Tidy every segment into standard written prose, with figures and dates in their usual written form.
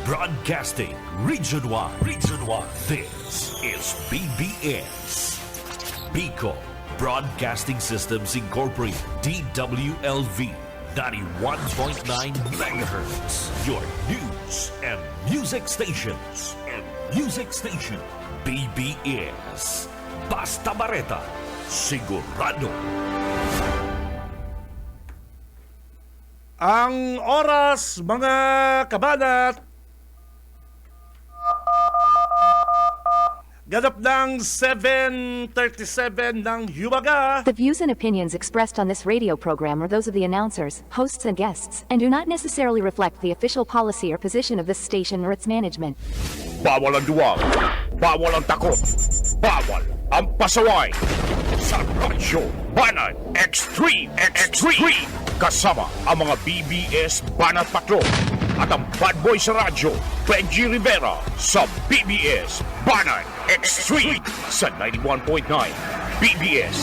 Broadcasting Region 1. Region 1. This is BBS. Bicol Broadcasting Systems Incorporated. DWLV. 91.9 megahertz. Your news and music stations. BBS. Basta Bareta. Sigurado. Ang oras, mga kabanat, ganap ng 7:37 ng umaga. The views and opinions expressed on this radio program are those of the announcers, hosts, and guests, and do not necessarily reflect the official policy or position of this station or its management. Bawal ang duwag, bawal ang takot, bawal ang pasaway. Sa Radyo Banat Extreme kasama ang mga BBS Banat Patrol at ang bad boy sa radyo, Benji Rivera sa BBS Banat Extreme sa 91.9 BBS.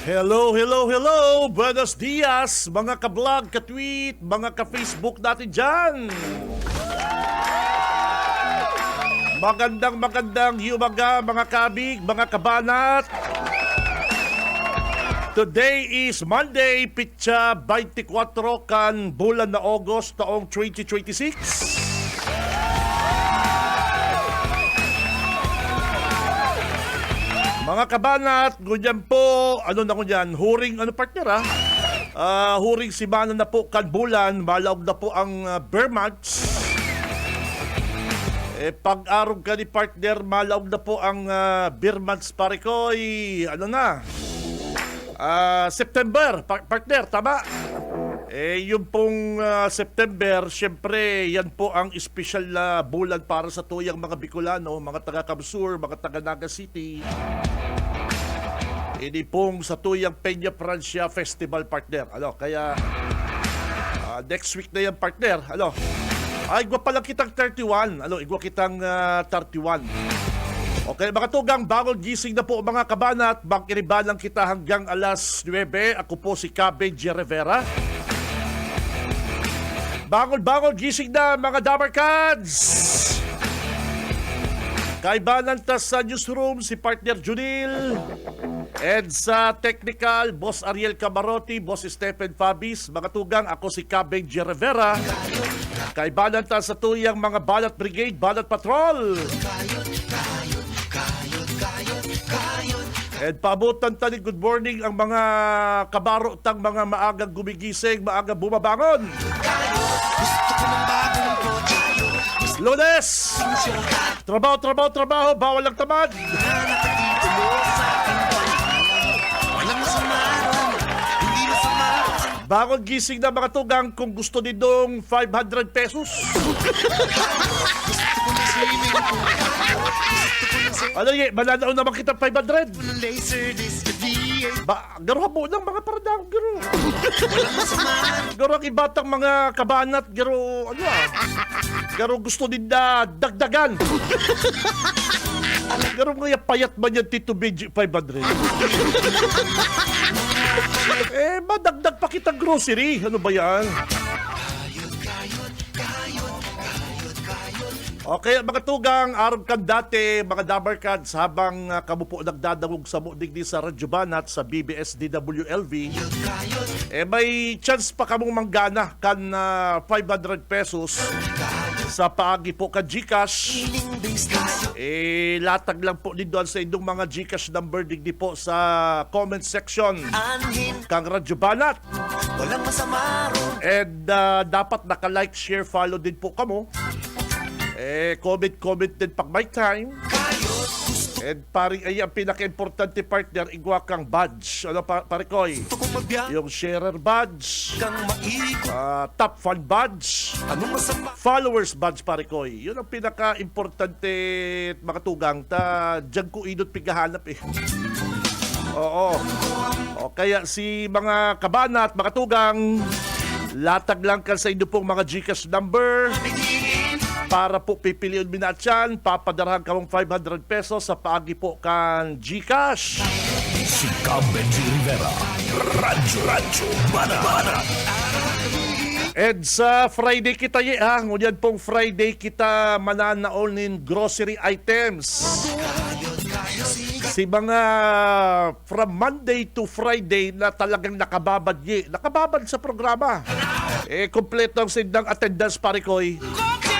Hello! Buenos dias, mga ka-vlog, ka-tweet, mga ka-Facebook natin dyan. Magandang umaga, mga kabig, mga kabanat. Today is Monday, pitsa 24 kan bulan na August taong 2026. Mga kabanat, ganyan po, huring partner huring simana na po kan bulan, malawag na po ang bear months. Pag-araw ka ni partner, malawag na po ang bear months pare ko, September, partner, tama? Yung pong September, syempre, yan po ang special na bulan para sa tuyang mga Bicolano, mga taga-Camsur, mga taga-Naga City. Ini pong sa tuyang Peña Francia Festival, partner. Kaya next week na yan, partner. Igwa pa lang kitang 31. Igwa kitang 31. Okay, mga tugang, bagong gising na po mga kabanat. Bangkiribalang kita hanggang alas 9. Ako po si Benji Rivera. Bangon gising na mga Dabarkads. Kaibanan ta sa newsroom si partner Junil. And sa technical, Boss Ariel Camarotti, Boss Stephen Fabis. Mga tugang, ako si Benji Rivera. Kaibanan ta sa tuyang mga Balat Brigade, Balat Patrol. And paabutan tani good morning ang mga kabaro tang mga maagang gumigising, maagang bumabangon. Lunes! Trabaho, bawal ang tamad. Bangon gising na mga tugang kung gusto nitong 500 pesos. Mananaon naman kita 500. Garo mo ng mga paradang, garo. Garo ang ibatang mga kabanat, garo, garo gusto din na dagdagan. Garo nga payat man yan, Tito Benji, 500. Madagdag pa kitang grocery. Ano ba yan? Okay, mga tugang, araw kan dati, mga Dabarkads, habang kamo po nagdadawog sa digdi sa Radyo Banat sa BBS DWLV, may chance pa kamong manggana kan 500 pesos sa paagi po ka GCash. Latag lang po din doon sa inyong mga GCash number digdi po sa comment section kang Radyo Banat. And dapat naka-like, share, follow din po kamo. Comment din pag may time. And pari ay ang pinaka-importante partner, igwa kang badge. Pare koy? Yung sharer badge, top fan badge, followers badge, pare koy. Yun ang pinaka-importante, mga tugang. Diyan ko inot pigahanap Oo. Kaya si mga kabanat, mga tugang, latag lang ka sa inyo pong mga GCash number. Para po pipiliin minatyan, papadarahan ka mong 500 pesos sa paagi po kan GCash. Si Benji Rivera. Radyo Banat. And sa Friday kita ngunyan pong Friday kita mananaonin grocery items. Si mga from Monday to Friday na talagang nakababad sa programa. Kompleto ang sindang attendance, Parikoy.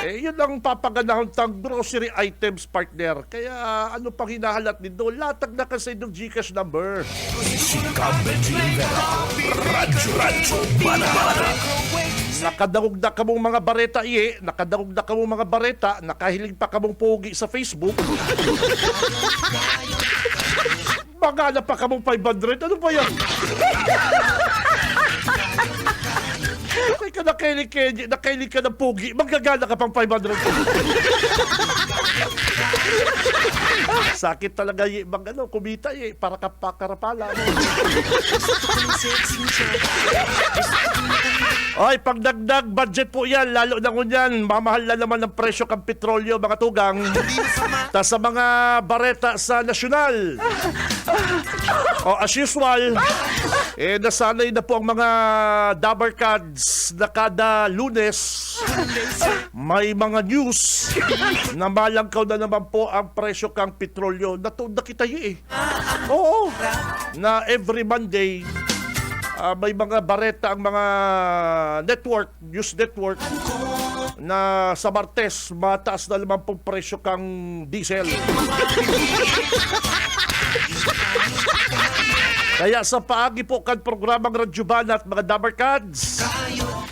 Yun ang papaganahon tang grocery items, partner. Kaya ano pang hinahalat nito? Latag na kasi ng GCash number. Si Benji Rivera. Radyo Banat. Nakadawog na kamong mga bareta, nakadawog na kamong mga bareta, nakahiling pa kamong pogi sa Facebook. Magana pa kamong 500, ano ba yan? Kaya nakailing ka ng pogi, magagana ka pang 500. Sakit talaga kumita para kapakarapala. Oy, pagdagdag budget po yan, lalo na ngunyan, mamahal na naman ang presyo ng petrolyo, mga tugang. Ta sa mga bareta sa nasyonal. As usual, nasanay na po ang mga Dabar Cards na kada Lunes may mga news na malangkaw na naman po ang presyo ng petrolyo. Natuon na kita Oo, na every Monday, may mga bareta ang mga news network na sa Martes mataas na naman pong presyo kang diesel. Kaya sa paagi po kan programang Radyo Banat, mga Dabar Cards,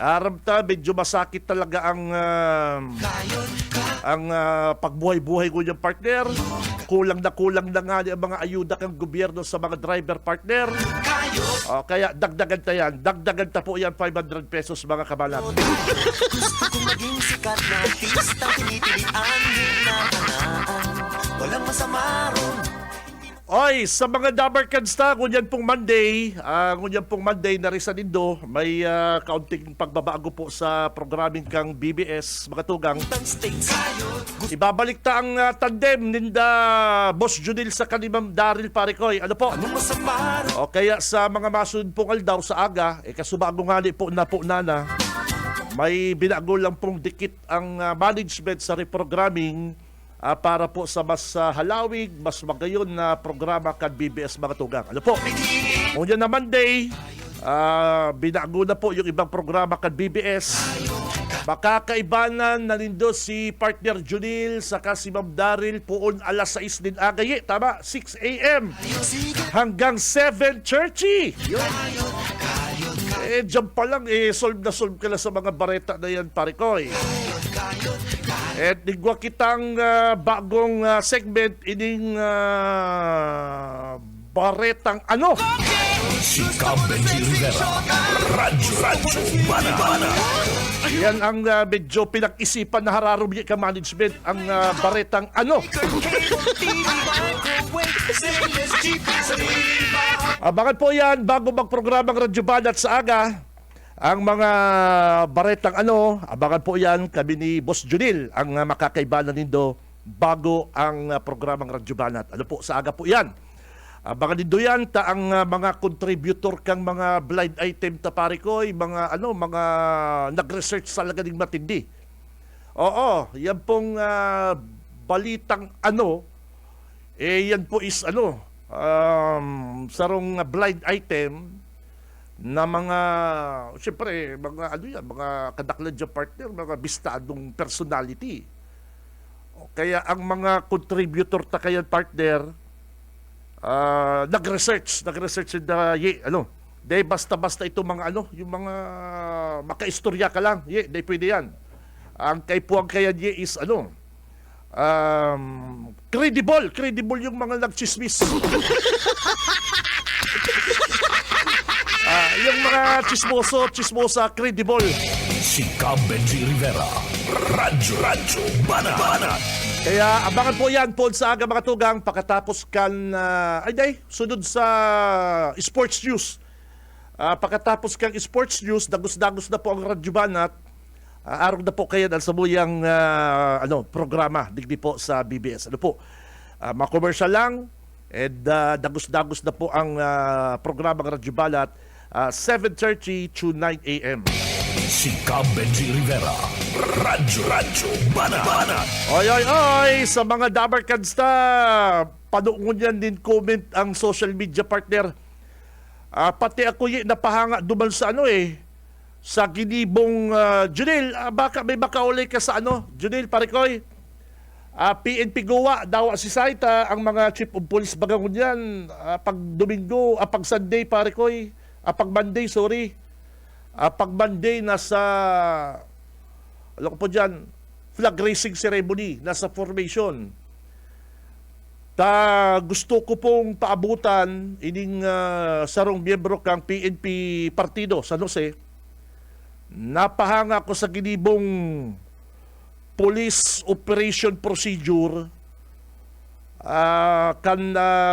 aram ta medyo masakit talaga ang pagbuhay-buhay ko yung partner. Kulang na nga ang mga ayuda ng gobyerno sa mga driver, partner. Kaya dagdagan ta po yan 500 pesos, mga kabalat. Gusto kong maging sikat na artista, tinitilian, hinahanaan, walang masama ron. Oy, sa mga Dabar Cards ngunyan pong Monday na rin sa Nindo, may kaunting pagbabago po sa programming kang BBS, mga tugang. Ibabalik ta ang tandem ninda Boss Junil sa kanimang Daryl, Parikoy. Ano po? O kaya sa mga masunod pong aldaw sa aga, kasubagong hali po na may binago lang pong dikit ang management sa reprogramming para po sa mas halawig, mas magayon na programa kan BBS, mga tugang. Ano po? Ngunyan na Monday, binago na po yung ibang programa kan BBS. Makakaibanan na nindo si partner Junil saka si Ma'am Daryl poon alas 6 din agaye. Tama, 6 a.m. hanggang 7:30. Diyan pa lang, solve ka na sa mga bareta na yan, Parikoy. At nigwa kitang bagong segment ining baretang ano? Si Benji Rivera. Radyo Banat. Yan ang medyo pinag-isipan na hararong ka management, ang baretang ano? Abangan po yan bago magprogramang Radyo Banat sa aga. Ang mga baretang ano, abangan po yan kami ni Boss Junil, ang makakaibanan nindo bago ang programang Radyo Banat. Ano po, sa aga po yan. Abangan nindo yan ta ang mga contributor kang mga blind item ta, Parikoy, mga nag-research talaga ng matindi. Oo, yan pong balitang ano, yan po is sarong blind item na mga, siyempre, mga kadaklan dyan partner, mga bistadong personality. Kaya ang mga contributor ta kayan partner, nag-research dahil basta-basta ito mga yung mga makaistorya ka lang, dahil pwede yan. Ang kaipuang kayan is credible yung mga nagchismis. Yung mga chismosa, credible. Si Benji Rivera. Radyo Banat. Kaya abangan po yan po sa aga, mga tugang, pagkatapos sunod sa sports news. Pagkatapos kang sports news, dagos-dagos na po ang Radyo Banat. Araw na po kayo dahil sa muyang programa digdi po sa BBS. Ano po? Ma-commercial lang. And dagos-dagos na po ang programang Radyo Balat, 7:30 to 9 a.m. Si Cab Benji Rivera. Radyo Banat. Oy! Sa mga Dabarkads na, panoon yan din comment ang social media partner. Pati ako napahanga duman sa sa ginibong Junil. Baka may makaulay ka sa Junil Parikoy. PNP Goa, daw si Saita, ang mga chief of police bagangon yan. Pag Domingo, pag Sunday Parikoy. Pag Monday, sorry. Pag Monday, nasa, alam ko po dyan, flag raising ceremony, nasa formation. Gusto ko pong paabutan ining sarong miyembro kang PNP Partido San Jose. Napahanga ko sa ginibong police operation procedure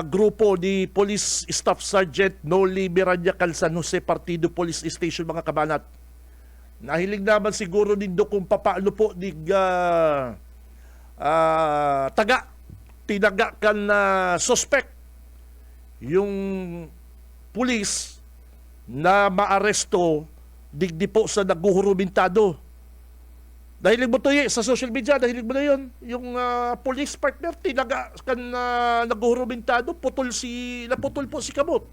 grupo ni Police Staff Sergeant Noli Miranda San Jose Partido Police Station, mga kabanat. Nahiling naman siguro nindo kung paano po tinaga kan suspect yung police na maaresto digdi po sa naguhurumintado. Dahil mo to sa social media, dahil mo na yun, yung police partner, tinaga kan naguhurumintado, naputol po si Kamot.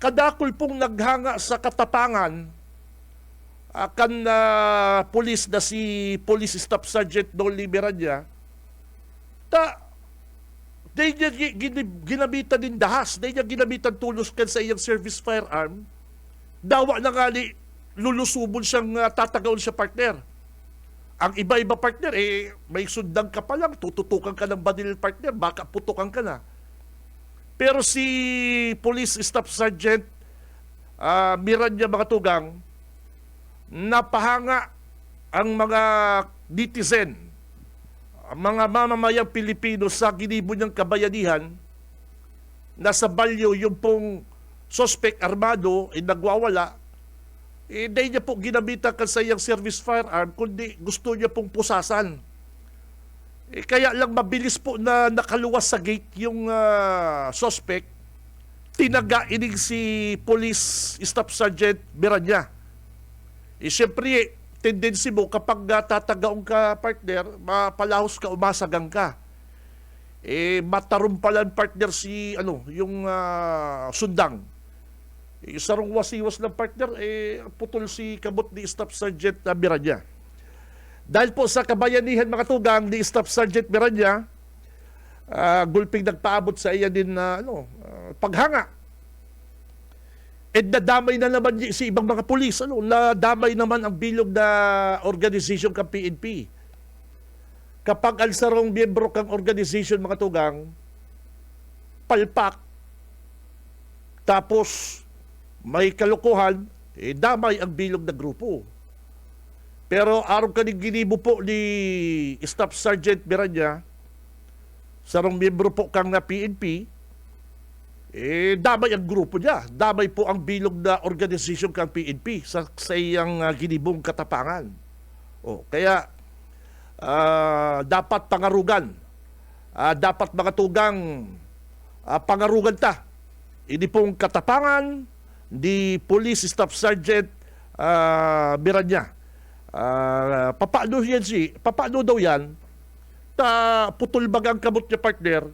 Kadakol pong naghanga sa katapangan kan police na si Police Staff Sergeant Noli Miranda, di niya ginabitan din dahas, di niya ginabitan tulos kan sa iyang service firearm, dawa na nga ni lulusubon siyang tatagaon siya partner. Ang iba-iba partner, may sundang ka pa lang, tututukan ka ng badil partner, baka putukan ka na. Pero si Police Staff Sergeant Miranda mga tugang, napahanga ang mga netizen, ang mga mamamayang Pilipino sa ginibo niyang kabayanihan, nasa balyo yung pong suspect armado nagwawala, hindi niya po ginamitan ka sa iyang service firearm, kundi gusto niya pong pusasan. Kaya lang mabilis po na nakaluwas sa gate yung suspect, tinaga inig si Police Staff Sergeant Miranda. Siyempre, tendency mo kapag tatagaong ka partner, mapalahos ka, umasagang ka. Matarumpalan partner yung sundang. Sarong wasiwas ng partner, putol si Kamot ni Staff Sergeant Miranda. Dahil po sa kabayanihan mga tugang ni Staff Sergeant Miranda, gulping nagpaabot sa iya din na paghanga. Nadamay na naman si ibang mga pulis. Nadamay naman ang bilog na organization kang PNP. Kapag ang sarong miyembro kang organization mga tugang, palpak, tapos may kalukuhan, damay ang bilog na grupo. Pero araw kaning ginibo po ni Staff Sergeant Miranda, sarong miyembro po kang na PNP, damay ang grupo niya. Damay po ang bilog na organization kang PNP sa iyang ginibong katapangan. Kaya dapat pangarugan. Dapat mga tugang pangarugan ta. Ini pong katapangan di Police Staff Sergeant Miranda. Papaano daw yan? Putol bagang kamot niya partner.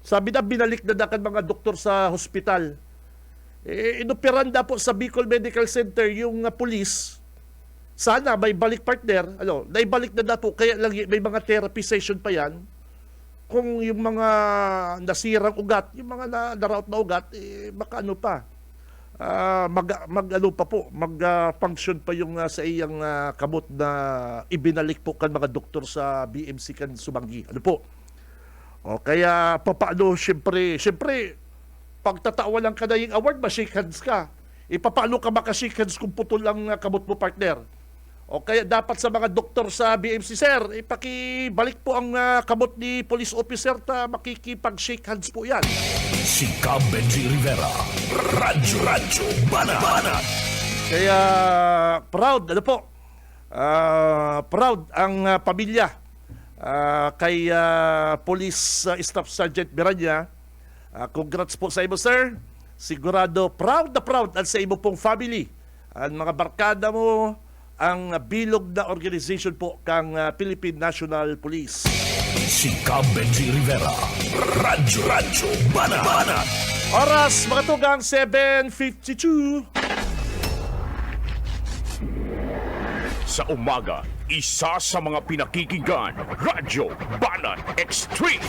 Sabi na binalik na kan mga doktor sa hospital. Inoperan na po sa Bicol Medical Center yung police. Sana may balik partner. Naibalik na po. Kaya lang may mga therapy session pa yan. Kung yung mga nasirang ugat, yung mga naraot na ugat, baka mag-function pa yung sa iyang kamot na ibinalik po kan mga doktor sa BMC kan Sumanggi. Kaya papaano, siyempre, pagtatawalan ka na yung award, ma-shake hands ka. Papaano ka maka-shake hands kung putol ang kamot mo, partner? Kaya dapat sa mga doktor sa BMC, sir, pakibalik po ang kamot ni police officer makikipag-shake hands po yan. Si Cab Benji Rivera. Radyo Banat. Kaya proud, proud ang pamilya kay Police Staff Sergeant Miranya. Congrats po sa imo, sir. Sigurado proud ang sa imo pong family. Ang mga barkada mo, ang bilog na organization po kang Philippine National Police. Si Cab Benji Rivera. Radyo Banat. Oras, mga tugang 7:52. Sa umaga, isa sa mga pinakikinggan, Radyo Banat Extreme.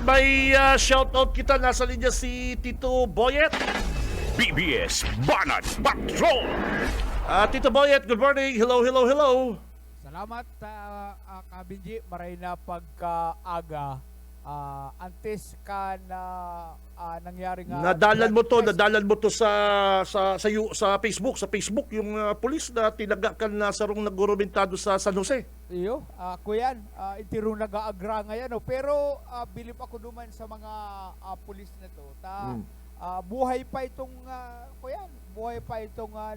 May shoutout kita. Nasa linya si Tito Boyet. BBS Banat Patrol. Tito Boyet, good morning. Hello. Salamat, Kabinji. Maray na pagkaaga. Antes ka na nangyari nga... Nadalan mo to sa Facebook yung pulis na tinagakan na sarong nagurumentado sa San Jose. Iyo, kuyan, itirong nag-aagra ngayon. No? Pero bilib ako duman sa mga pulis na to. Buhay pa itong, kuyan,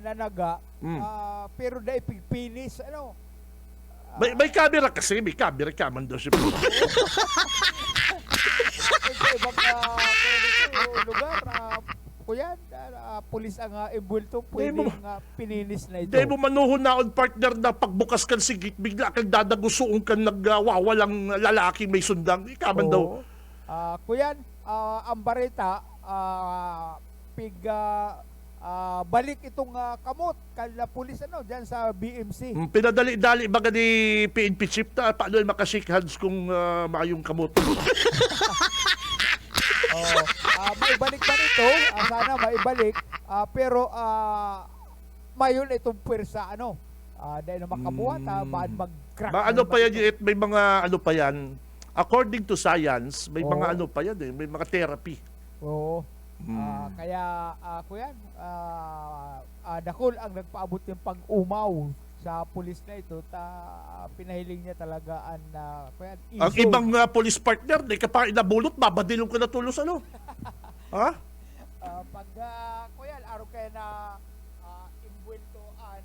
nanaga. Pero dahil pigpinis, May camera kasi, may camera ka man daw siya. Sa ibang lugar, kuyan, pulis ang imbulto, pwedeng pininis na ito. Dahil mo manuhon na on partner na pagbukas kan sigit, bigla kang dadagusuong kan nagwawalang lalaki may sundang. Ikaman daw. Kuyan, ang bareta, balik itong kamot kala pulis diyan sa BMC. Pinadali-dali baga ni PNP chief ta paano makashake hands kung maayong kamot. Maibalik ba nito? Sana maibalik. Pero mayon itong puwersa dahil na makabuhat baan mag-crack. Pa yan, may mga pa yan. According to science, may mga pa yan may mga therapy. Oo. Kaya kuyan, dakol ang nagpaabot ng pag-umaw sa pulis na ito. Pinahiling niya talaga kuyan, iso. Ang ibang police partner, di ka pa inabulot, babadilong ka na tulos Ha? Pag kuyan, araw kaya na imbweltoan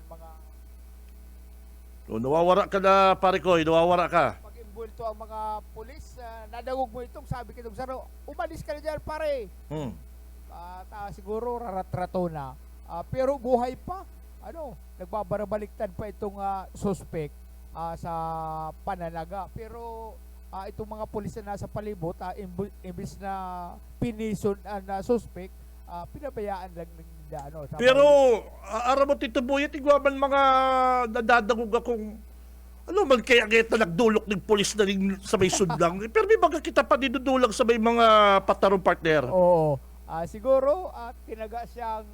mga Nawawara ka na, pare ko, nawawara ka. pag-imbwelto ang mga pulis, nadagog mo itong sabi kitong saro, umalis ka na dyan pare. Siguro raratrato na. Pero buhay pa. Nagbabarabaliktad pa itong suspect sa pananaga. Pero itong mga pulis na nasa palibot, imbis na pinison na suspect, pinabayaan lang Pero aram mo Tito Boyet, igwaman mga nadadagog akong man kaya na nagdulok ng pulis na rin sa may sundang. Pero may baga kita pa dinudulang sa may mga patarong partner. Oo. Siguro tinaga siyang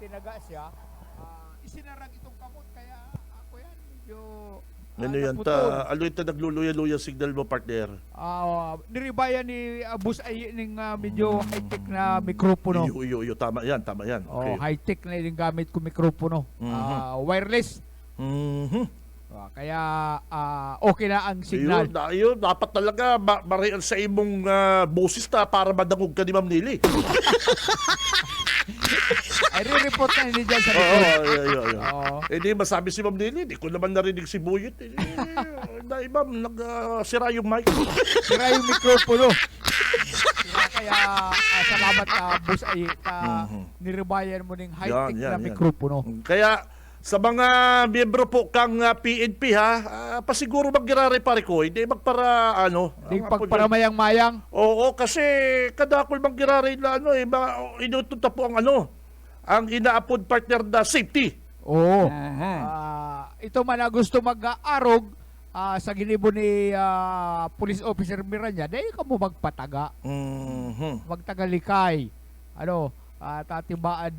tinaga siya. Isinarang itong kamot kaya medyo ito nagluluya-luya signal mo, partner. Niribayan ni Bus ay ng medyo high-tech na mikropono. Iyo, tama yan. Okay. High-tech na yung gamit ko mikropono. Wireless. Kaya okay na ang signal. Yun, dapat talaga marian sa imong boses para madangog ka ni Ma'am Nili. Ay, re-report na hindi dyan sa likod. Hindi masabi si Ma'am Nili, hindi ko naman narinig si Buyet. Ma'am, nagsira yung mic. Sira yung mikropono. Kaya salamat Bus ay niribayan mo ng high-tech na mikropono. Kaya sa mga miyembro po kang PNP pasiguro mag-girare pare ko, hindi magpara Hindi pagparamayang-mayang. Oo, kasi kadakol mag-girare na inutunta po ang inaapod partner na safety. Oo. Ito man na gusto mag-arog sa ginibo ni Police Officer Miranya, dahil ka mo magpataga. Magtagalikay. Tatibaan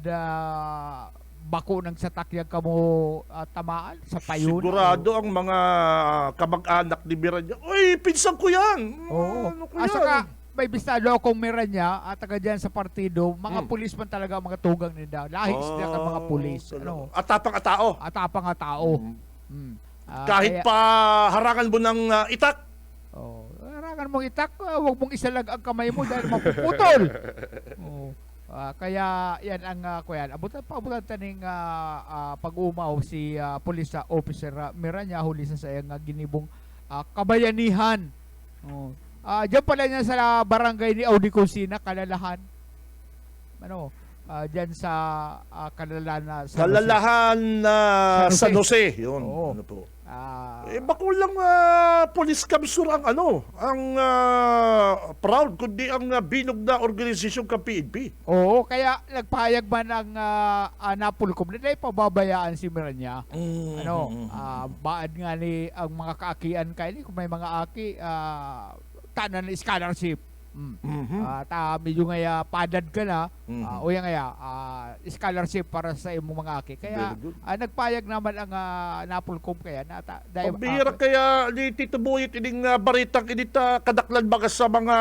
bako ng satakyan ka mo tamaan sa payon. Sigurado ang mga kamag-anak ni Miranya, uy, pinsan ko yan. Oo. Saka, may bistado akong Miranya at taga dyan sa partido, mga pulis man talaga mga tugang nila. Lahis nila ka mga pulis. Atapang tao. Atapang tao. Kahit pa harangan mo ng itak. Harangan mong itak, huwag mong isalag ang kamay mo dahil mapuputol. Kaya yan ang kuyan. Abutan taning pag-umaw si police officer Miranya huli sa sayang ginibong kabayanihan. Oh. Diyan pala niya sa barangay ni Audi Cosina, Kalalahan. Ano? Diyan sa Kalalahan na San Jose. Kalalahan na San San Jose. Yun. Oo. Ano po. Ah, Bakulang police capture ang proud kundi ang binog na organisasyon ng PNP. oo, kaya nagpahayag man ang Napolcom na pababayaan si Miranya. Baad nga ni ang mga kaakian kay ni kung may mga aki tanan na scholarship. Medyo nga padad ka na o yan nga scholarship para sa imong mga aki. Kaya Very good. nagpayag naman ang Napolcom kaya Pambihira kaya ni Tito Boyet ining baritang inita kadaklan baga sa mga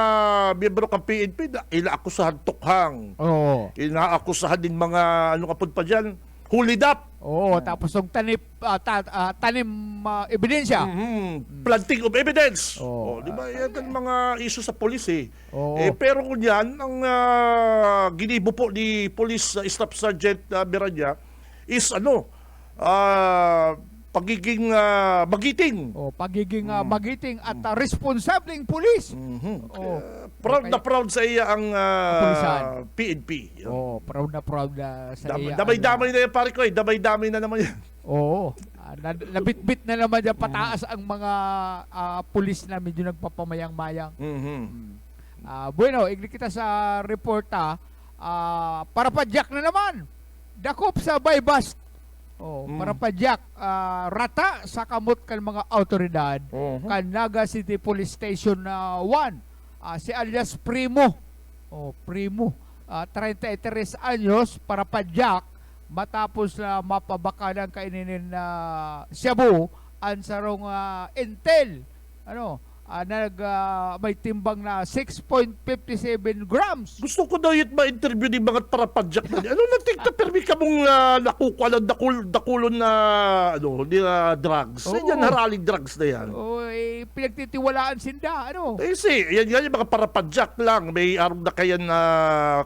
miyembro ng PNP na inaakusahan tukhang. Oo. Inaakusahan din mga ano kapod pa dyan, hulidap. Oo, tapos yung tanim ebidensya. Planting of evidence. Oo. Di ba? Yan ang mga issue sa police eh. Oo. Pero kung yan, ang ginibo po ni Police Staff Sergeant Miranya is pagiging magiting. Pagiging magiting at responsableng pulis. Proud na proud sa iya ang Kapulisan. PNP. Yun. Proud na sa iya. Damay-damay na yan, pare ko eh. Damay-damay na naman yan. Oo. Nabitbit na naman dyan pataas ang mga pulis na medyo nagpapamayang-mayang. Bueno, igli kita sa report para padyak na naman. Dakop sa bypass. Para padyak rata sa kamot kan mga autoridad kan Naga City Police Station 1. Si alias Primo. Primo. 33 anyos para padyak matapos na mapabakalan kainin na Cebu ang sarong intel. May timbang na 6.57 grams. Gusto ko daw yun ma-interview ni mga parapadyak na niya. Natigta permi ka mong nakukuha ng dakulon na drugs. Yan, haraling drugs na yan. Pinagtitiwalaan sinda. Yan yung mga parapadyak lang. May araw na kaya na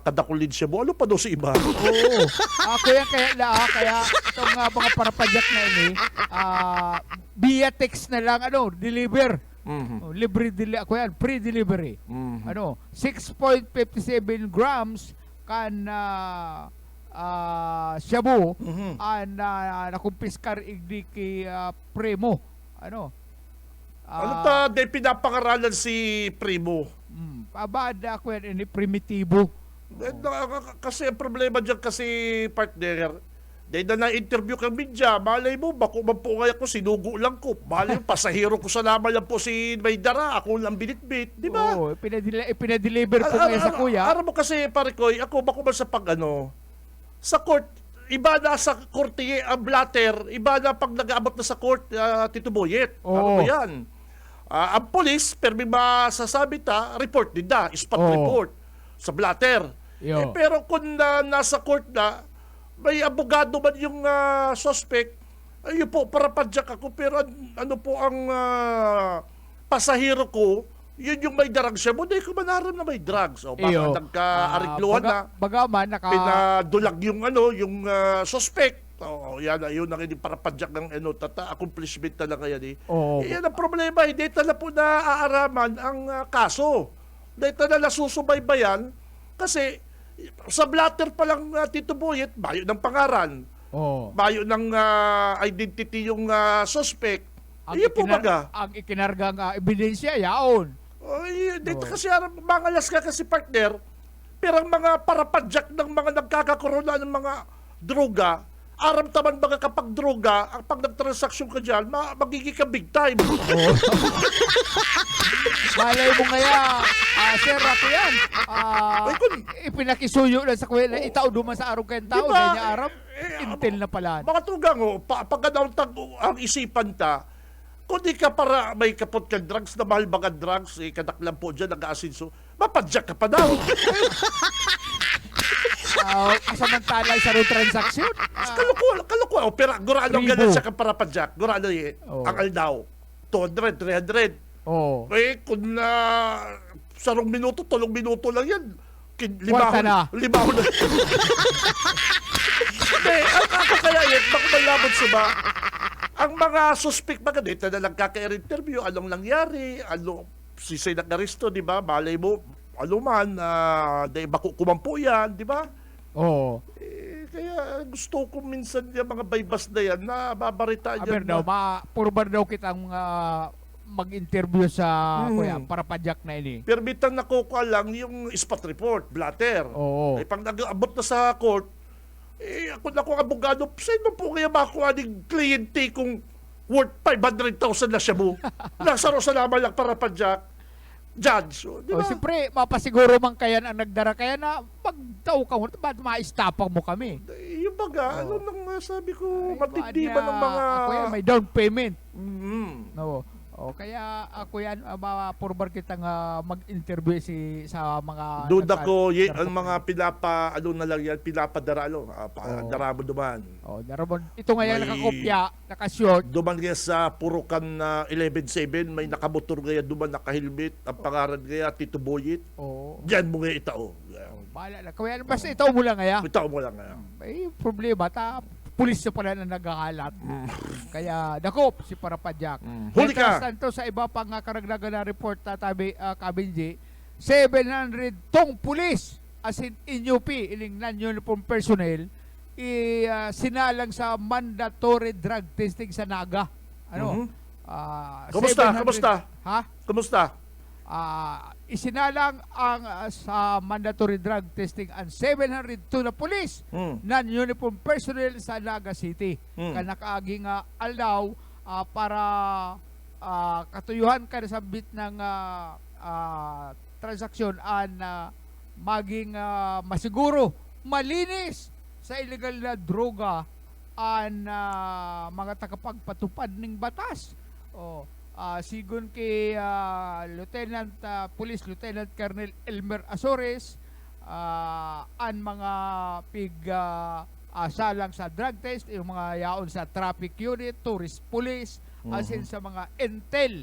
kadakulin siya mo. Ano pa daw sa iba? Oo. Kaya itong mga parapadyak na ini, via text na lang, deliver. Libre pre-delivery. 6.57 grams kan shabu ang nakumpiskar igdi kay Primo. De pinapangaralan si Primo? Abada ko yan ini primitibo. Kasi ang problema dyan kasi partner, dahil na na-interview kang media, malay mo, bako man po kaya ko, sinugo lang ko. Malay mo, pasahero ko sa naman lang po si Maydara, ako lang binitbit, di ba? Oo, pinadeliver po ngayon sa kuya. Aram mo kasi, pare ko, ako bako man sa sa court, iba na sa korte ang blatter, iba na pag nag-aabot na sa court, Tito Boyet. Ano mo yan? Ang police, pero may masasabi report din spot report sa blatter. Pero kung nasa court na, may abogado man yung suspect, ayun po, para padyak ako, pero ano po ang pasahero ko, yun yung may drugs siya. Muna ko manaram na may drugs. Baka nagka-arigluhan na. Bagaman, pinadulag yung suspect. Yan, ayun ang hindi para padyak ng accomplishment talaga yan eh. Yan ang problema, hindi tala po na aaraman ang kaso. Hindi tala nasusubaybayan kasi sa blatter pa lang Tito Boyet, bayo ng pangaran. Bayo ng identity yung suspect. Iyon po baga. Ang ikinargang ebidensya, yaon. Dito kasi mangalas ka kasi partner, pero ang mga parapadyak ng mga nagkakakorona ng mga droga, aram taman baga kapag droga, ang pag nagtransaksyon ka dyan, magiging ka big time. Malay mo ngaya, Sir Rato yan. Ipinakisuyo na sa kuya na itaw duman sa araw kayong tao. Diba? Ganyan aram, intel na pala. Mga tugang, pag ang isipan ta, kung di ka para may kapot ka drugs na mahal mga drugs, kadaklan po dyan, nag-aasinso, mapadyak ka pa daw. Samantala sa road transaction. Kalukuha. Pero gurado ang ganun siya para padyak. Gurado ang aldaw. 200, 300. Kung sarong minuto, 3 minuto lang yan. Kwarta na. Limaho na. Hindi, ako kaya yun, baka malabot sa ba? Ang mga suspect mga dito na lang kaka-interview, anong nangyari, si Senat Garisto, di ba? Malay mo, man, dahil bako kumampo yan, di ba? Oo. Kaya gusto ko minsan yung mga baybas na yan na babaritaan Aber daw, purbar daw kitang mag-interview sa kuya, para padyak na ini. Pero bitang nakukuha lang yung spot report, blatter. Oo. Pag nag-abot na sa court, ako na kung abogado, sino po kaya makuha ng kliyente kung worth 500,000 na siya mo? Nasa Rosa naman lang para padyak. Judge, di ba? Siyempre, mapasiguro man kaya ang nagdara, kaya na magtao ka mo, ba't maistapang mo kami? Yung baga, ano nang sabi ko, matindi Ba't ba ng mga... Ako yan, may down payment. Mhm. No. Kaya ako yan, mapurbar kitang mag-interview sa mga... Duda ko, ang mga na lang yan, pinapadara, dara mo duman. Darabon. Ito nga yan, May- nakakopya, nakashort. Duman nga sa Purukan na 11-7, may nakamotor nga duman, nakahilmet, ang pangaran nga, Tito Boyit. Oo. Diyan mo nga itao. Bahala na. Kaya basta ito mo lang nga. Itao mo lang nga. May problema. Pulis na pala na nagkakalat. Kaya, dakop si Parapadyak. Huli ka! Tanto sa iba pang karagdagan na report, Kabinji, 700 tong pulis, as in UP, iling non-uniform personnel, sinalang sa mandatory drug testing sa Naga. Ano? Kumusta? 700 Kumusta? Ha? Kumusta? Isinalang ang sa mandatory drug testing ang 702 na pulis non-uniform personnel sa Naga City. Kanakaaging aldaw para katuyuhan ka sa bit ng transaksyon maging masiguro, malinis sa illegal na droga ang mga takapagpatupad ng batas. Sigun kay Police Lieutenant Colonel Elmer Azores, ang mga salang sa drug test, yung mga yaon sa traffic unit, tourist police, asin sa mga intel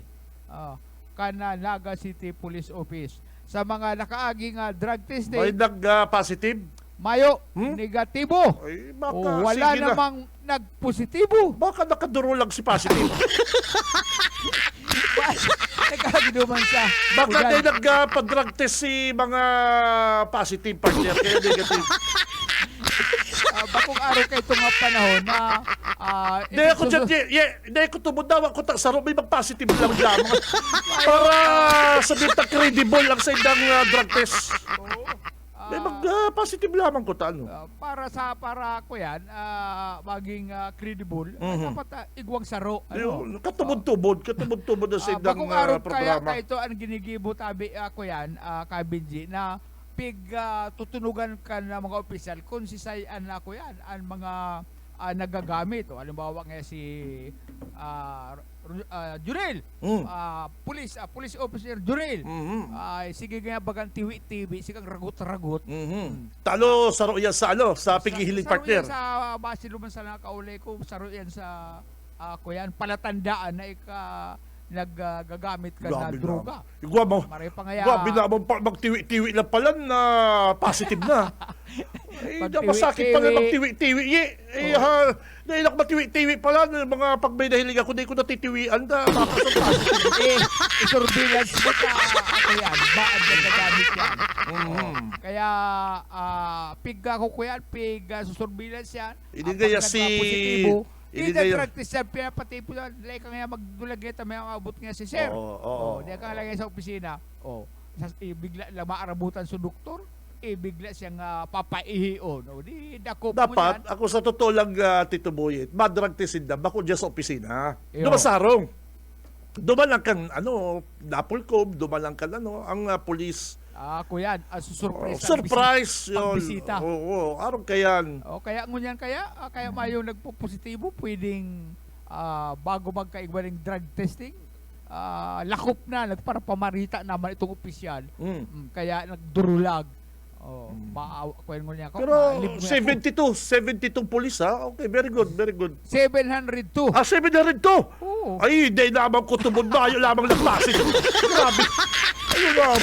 kana Naga City Police Office. Sa mga nakaaging drug testing, May nag-positive? mayo, negatibo. Ay, baka, Wala sige na. namang nagpositibo. Baka nakaduro lang si positive. Nagkaginuman sa Baka din nagpa-drug test si mga positive partner, kaya negative. bakong araw kay itong panahon na Hindi ako dyan, hindi ako tumudaw, ako saro, may mag-positive lang lamang. Para sabihin ta credible lang sa indang drug test. May mag-positive lamang ko ta, ano? para ko yan maging credible, dapat igwang saro. Yun, katubod-tubod na sa indang Bakong araw kaya programa. ito ang ginigibo tabi ko yan, Kabinji, na tutunugan ka ng mga opisyal kung sisayan na ko yan ang mga nagagamit. Halimbawa nga si Jurel, police officer Jurel, sige nga bagang tiwi-tiwi, sigang ragot-ragot. Talo, saro yan sa pigihiling partner. Saro yan sa base luman sa nakaulay ko, saro yan sa kuyan, palatandaan na naggagamit ka na droga. Igwa mo. Maray pa nga Grabe na mo, magtiwi-tiwi lang pala na positive na. Masakit pala magtiwi-tiwi. Dahil ako magtiwi-tiwi pala, mga pag may nahilig ako, di ko natitiwian na makasang positive. Surveillance mo ka, ako yan, baan na nagamit yan. Kaya, pigga ko yan, surveillance yan. Hindi kaya Hindi na practice yan, pinapatipo yan. Dahil ka nga magdulag nga, may abot nga si sir. Dahil ka lagay sa opisina. Bigla lang maarabutan sa doktor. Bigla siyang papaihion. Di dakop mo yan. Dapat, ako sa totoo lang, Tito Boyet, madrag tisinda, bako dyan sa opisina. Iyo. Dumasarong. Dumalang kang, napulkom, dumalang kang, ang police. Ako yan, surprise. Surprise yun. Pagbisita. Oo, araw kayan. Kaya ngunyan kaya mayo nagpo-positibo, pwedeng bago magkaigwa ng drug testing, lakop na, nagparapamarita naman itong opisyal. Kaya nagdurulag. Kuya ngunyan ko. Pero 72 pulis ha? Okay, very good, very good. 702. 702! Oo. Ay, hindi naman ko tumod na, ayaw lamang nagpasin. Grabe. Ayun na.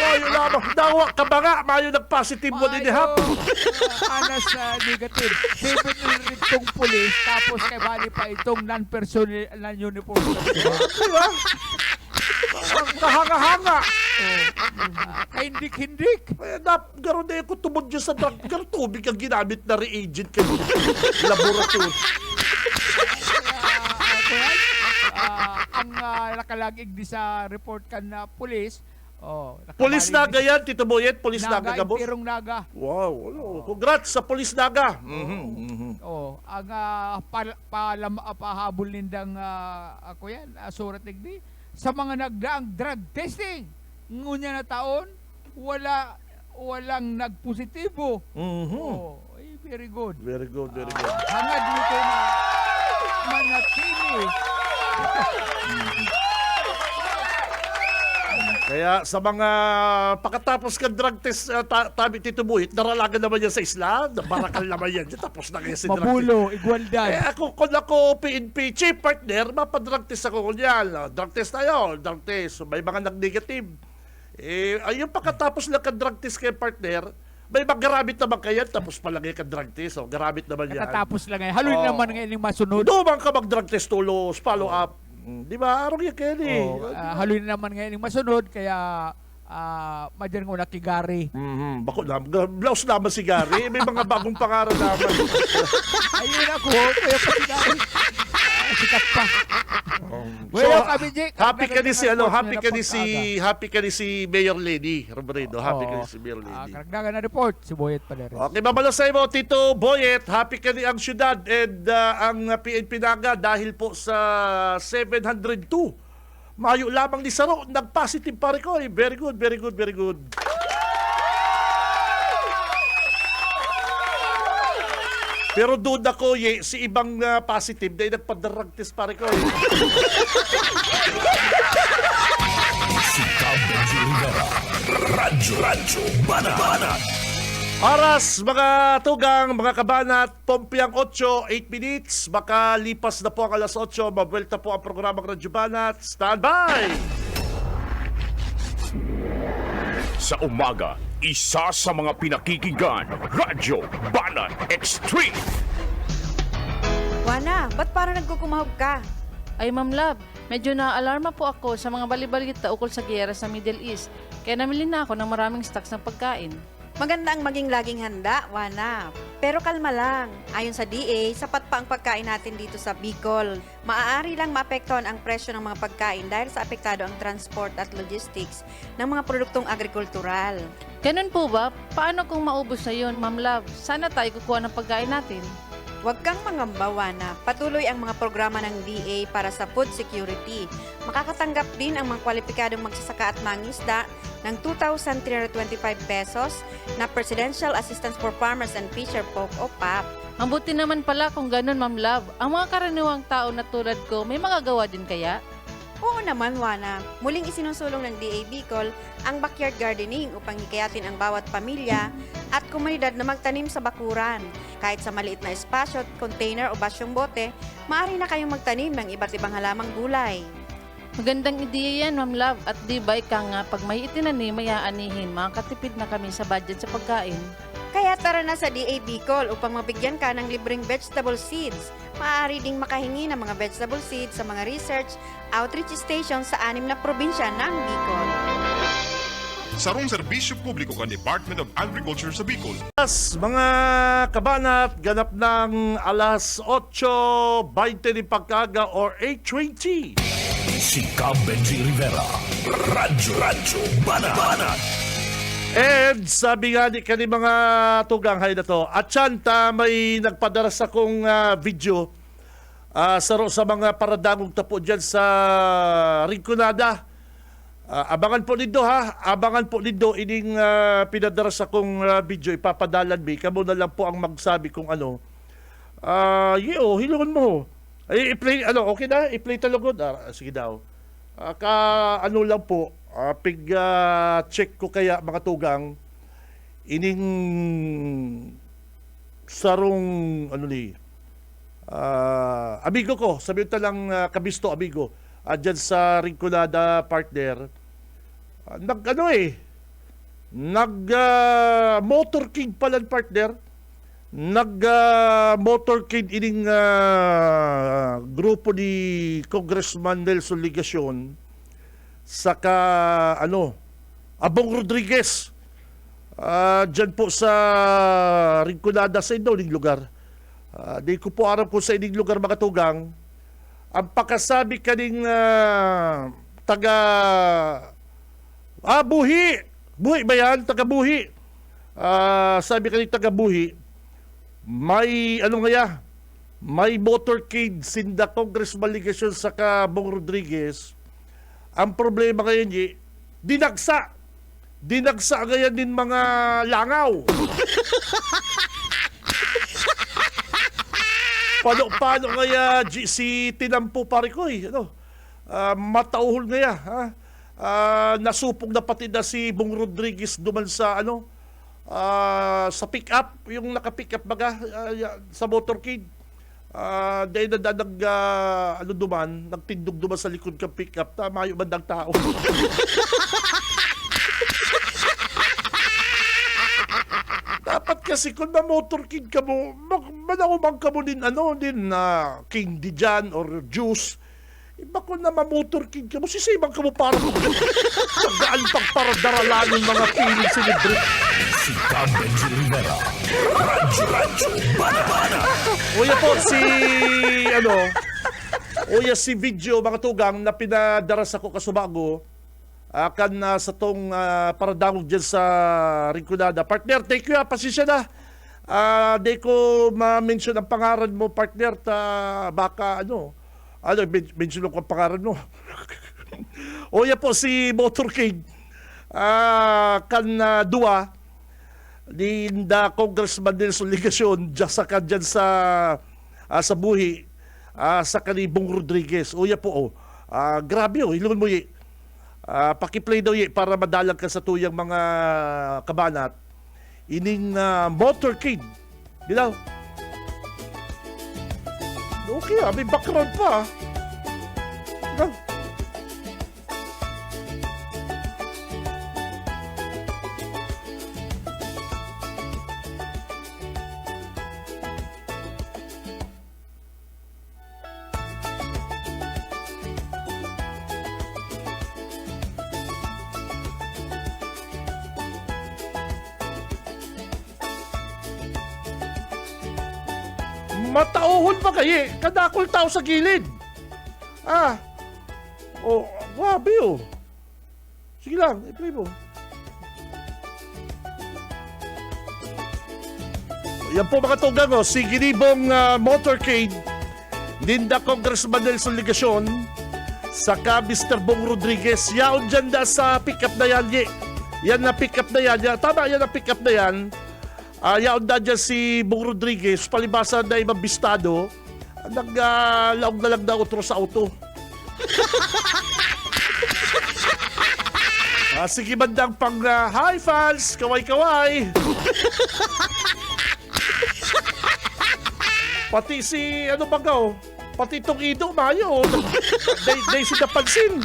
Mayo lamang. Dawa ka ba nga? Mayo nag-positive mo din hap. Anas negative. 700 itong pulis, tapos kay bali pa itong non-personnel, non-uniform. Diba? Ang kahanga-hanga. Kahindik-hindik. Garo na ko tumod dyan sa drug. Garo tubig ang ginamit na reagent kayo. Laboratory. Ang nakalagig di sa report kan na pulis. Pulis Naga yan, Tito Boyet. Pulis Naga Naga, ka, boss. Impirong Naga. Wow. Congrats sa Pulis Naga. Ang pahabol nindang ako yan, surat tigdi. Sa mga nagdaang drug testing, ngunya na taon, walang nagpositibo. Very good. Very good, very good. Hangad dito na manatili. Kaya sa mga pagkatapos ka drug test, tabi Tito Boyet, naralagan naman yan sa isla. Barakal naman yan. Tapos na kayo si drug test. Mabulo, igualdad. Kung ako PNP chief partner, mapadrug test ako kunyan. Drug test tayo, drug test. May mga nag-negative. Ayun pagkatapos lang ka-drug test kay partner, may magaramit naman kayo, tapos palagay ka-drug test. Garamit naman yan. Katatapos lang ngayon. Haluin naman ngayon yung masunod. Doon ka mag-drug test tulos, follow up. Di ba? Araw yan, Kelly. Haluin naman ngayon yung masunod, kaya madyan ko nakigari. Bako na, blouse naman si Gary. May mga bagong pangaral naman. Ayun ako, kaya pati gari. Sikat pa. Well, kami, Jake, happy ka ni si Happy happy ka ni si Mayor Lady Robredo. Happy ka ni si Mayor Lady. Karagdagan na report, si Boyet Paleres. Okay, mabalasay mo, Tito Boyet. Happy ka ni ang syudad and ang PNP Naga dahil po sa 702. Mayo lamang ni Saro, nag-positive pa rin ko. Very good, very good, very good. Pero doon ako, si ibang positive dahil nagpa-drug test pa rin ko. Si Cam Benji Rivera. Radyo Banat. Oras, mga tugang, mga kabanat, Pompiang 8, 8 minutes. Baka lipas na po ang alas 8. Mabuelta po ang programang Radyo Banat. Stand by! Sa umaga, isa sa mga pinakikinggan, Radyo Banat Extreme. Wana, ba't parang nagkukumahog ka? Ay, Ma'am Love, medyo na-alarma po ako sa mga balibalita ukol sa giyera sa Middle East. Kaya namili na ako ng maraming stocks ng pagkain. Maganda ang maging laging handa, Wana. Pero kalma lang. Ayon sa DA, sapat pa ang pagkain natin dito sa Bicol. Maaari lang maapektuhan ang presyo ng mga pagkain dahil sa apektado ang transport at logistics ng mga produktong agrikultural. Ganun po ba? Paano kung maubos na yun, Ma'am Love? Sana tayo kukuha ng pagkain natin. Huwag kang mangamba, Wana. Patuloy ang mga programa ng DA para sa food security. Makakatanggap din ang mga kwalipikadong magsasaka at mangisda ng 2,325 pesos na Presidential Assistance for Farmers and Fisher Folk o PAP. Ang buti naman pala kung ganun, Ma'am Love. Ang mga karaniwang tao na tulad ko, may magagawa din kaya? Oo naman, Wana. Muling isinusulong ng DA Bicol ang backyard gardening upang hikayatin ang bawat pamilya at komunidad na magtanim sa bakuran. Kahit sa maliit na espasyo, container o basyong bote, maaari na kayong magtanim ng iba't ibang halamang gulay. Magandang ideya yan, Ma'am Love. At di ba ika nga, pag may itinanim, may aanihin, makakatipid na kami sa budget sa pagkain. Kaya tara na sa DA Bicol upang mabigyan ka ng libreng vegetable seeds. Maaari ding makahingi ng mga vegetable seeds sa mga research outreach station sa 6 na probinsya ng Bicol. Sarong serbisyo publiko kan Department of Agriculture sa Bicol. Mga kabanat, ganap ng alas 8:20 ng pagkaga or 8:20. Si Cam Benji Rivera. Radyo Banat. And sabi nga ni kani mga tugang hay na to, at syanta may nagpadala sa kong video sa mga paradangong tapo dyan sa Rinconada. Abangan po nito ha, abangan po nito ining pinadala sa kong video, ipapadalan mi. Kamo na lang po ang magsabi kung ano. Hilungan mo. Ay, i-play, okay na? I-play talagod? Sige daw. Ano lang po, check ko kaya mga tugang ining sarong amigo ko, sabi ko lang kabisto amigo dyan sa Rinconada partner, motorcade pala partner. Motorcade ining grupo ni Congressman Nelson Ligacion saka Abong Rodriguez. Diyan po sa Rinconada sa inyong lugar. Di ko po aram kung sa inyong lugar mga tugang. Ang pakasabi kaning taga Buhi. Buhi ba yan? Taga Buhi. Sabi kaning taga Buhi, may may motorcade sinda Congressman Ligacion saka Bong Rodriguez. Ang problema ngayon, dinagsa ngayon din mga langaw. Paano kaya si Tinampo Parikoy? Matauhol ngaya. Nasupog na pati na si Bong Rodriguez duman sa sa pick-up, yung naka-pick-up baga sa motorcade. Dahil nagtindog duman sa likod ng pick-up, mayo bandang tao. Dapat kasi kung na-motorcade ka mo, manahumang ka mo din, King Dijan or Juice. Iba kung na ma-motorcade ka mo, sisibang ka mo para tagaan para daralan yung mga feeling celebrate. Si Cam Benji Rivera. Radyo Bana. Uya po si video mga tugang na pinadaras ako kasubago kan sa tong paradangog dyan sa Rinconada. Partner, thank you pasisya na. Di ko ma-mention ang pangalan mo, partner, baka mention ko ang pangalan mo. Uya po si Motorcade kan duwa ni Congressman Nelson Ligacion saka dyan sa Buhi sa kanibong Rodriguez. Uya po grabe ilungan mo pakiplay daw para madalang ka sa tuyang mga kabanat ining motorcade. Dilaw. Okay may background pa. Dilaw. Matauhon pa kayo kadakol tao sa gilid. Grabe Sige lang, i-play mo. Yan po mga tugang si ginibong motorcade Linda Congressman Nelson Ligacion saka Mr. Bong Rodriguez. Yaon dyan sa pick-up na yan. Yan na pick-up na yan. Tama yan na pick-up na yan. Yaon na dyan si Bong Rodriguez, palibasa na ibang bistado, naglaog na lang na utro sa auto. Sige bandang pang hi fans, kaway-kaway. Pati si pati itong Ido Mayo, day si napansin.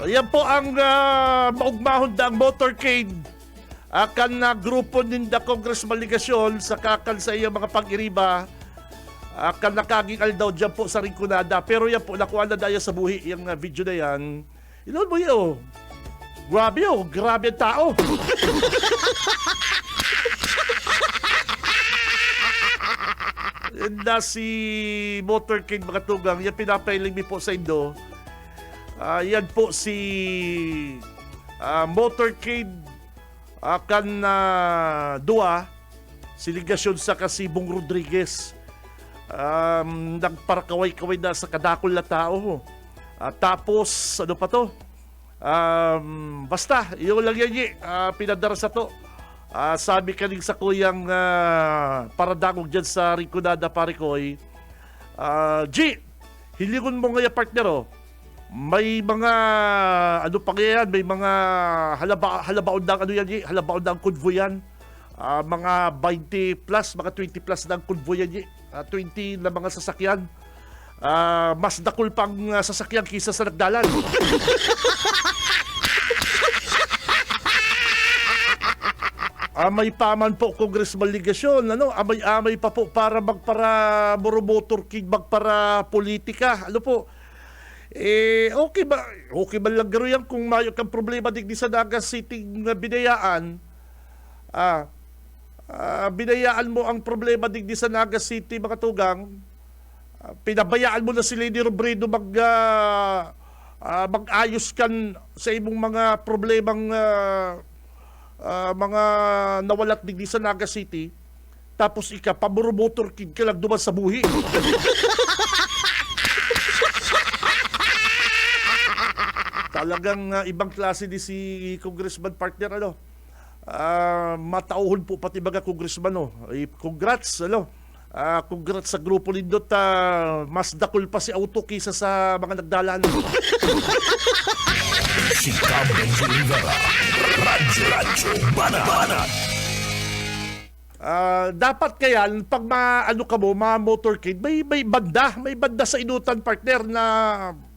Yan po ang maugmahon ng motorcade akan na grupo ninda Congressman Ligacion sa kakan sa iyang mga pag-iriba akan nakaging aldaw dyan po sa Rinconada. Pero yan po, nakuha na daya sa Buhi yung video na yan. Ilan mo yun? Grabe ang tao. Na si motorcade mga tugang, yan pinapailing mi po sa Indo. Yan po si motorcade akan duwa si Ligacion sa Bong Rodriguez. Nagparakaway-kaway na sa kadakol na tao. Tapos pa to? Basta yun lang yan pinadara sa to. Sabi kaning sa kuyang paradangog dyan sa Rinconada Parikoy, hilingon mo nga partner may mga pa yan, may mga halabaon ng halabaon ng convoy yan. Mga 20 plus, mga 20 plus ng convoy yan 20 na mga sasakyan. mas dakul pang sasakyan kisa sa nagdalan. Amay paman po, Congressman Ligasyon, amay-amay pa po para magpara motor kid, magpara politika, okay ba lang garo yan kung mayo kang problema digdi sa Naga City nga binayaan, binayaan mo ang problema digdi sa Naga City, mga tugang, pinabayaan mo na si Lady Robredo mag-ayos kan sa imong mga problemang mga nawalat digdi sa Naga City, tapos pamuro-motor kid ka lang duman sa buhi. Talagang ibang klase di si Congressman partner, matauhon po pati baga Congressman, congrats, congrats sa grupo nindot, mas dakul pa si auto kisa sa mga nagdalan. Si Cam Benji Rivera, Radyo Banat. Dapat kaya pag motorcade, may banda sa inutan, partner, na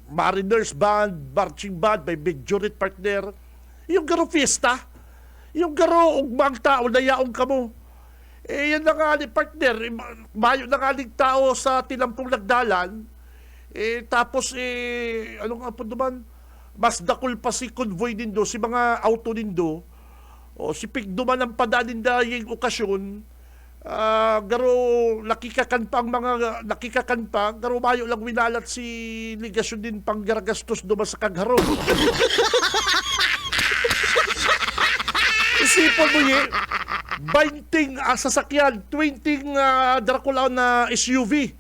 Mariners Band, Marching Band, may Benjurit, partner. Yung garo fiesta, yung garo ugmang tao na yaong kamo. Yan na nga ni partner, mayo na nga ni tao sa tinampong nagdalan. Tapos ano nga po naman, mas dakul pa si convoy nindo, si mga auto nindo, o si pigduman ang padalin da yung okasyon, garo nakikakan pa, garo mayo lang winalat si Ligasyon din pang garagastos duman sa kagharo. Isipon mo 20 sasakyan, 20 Dracula na SUV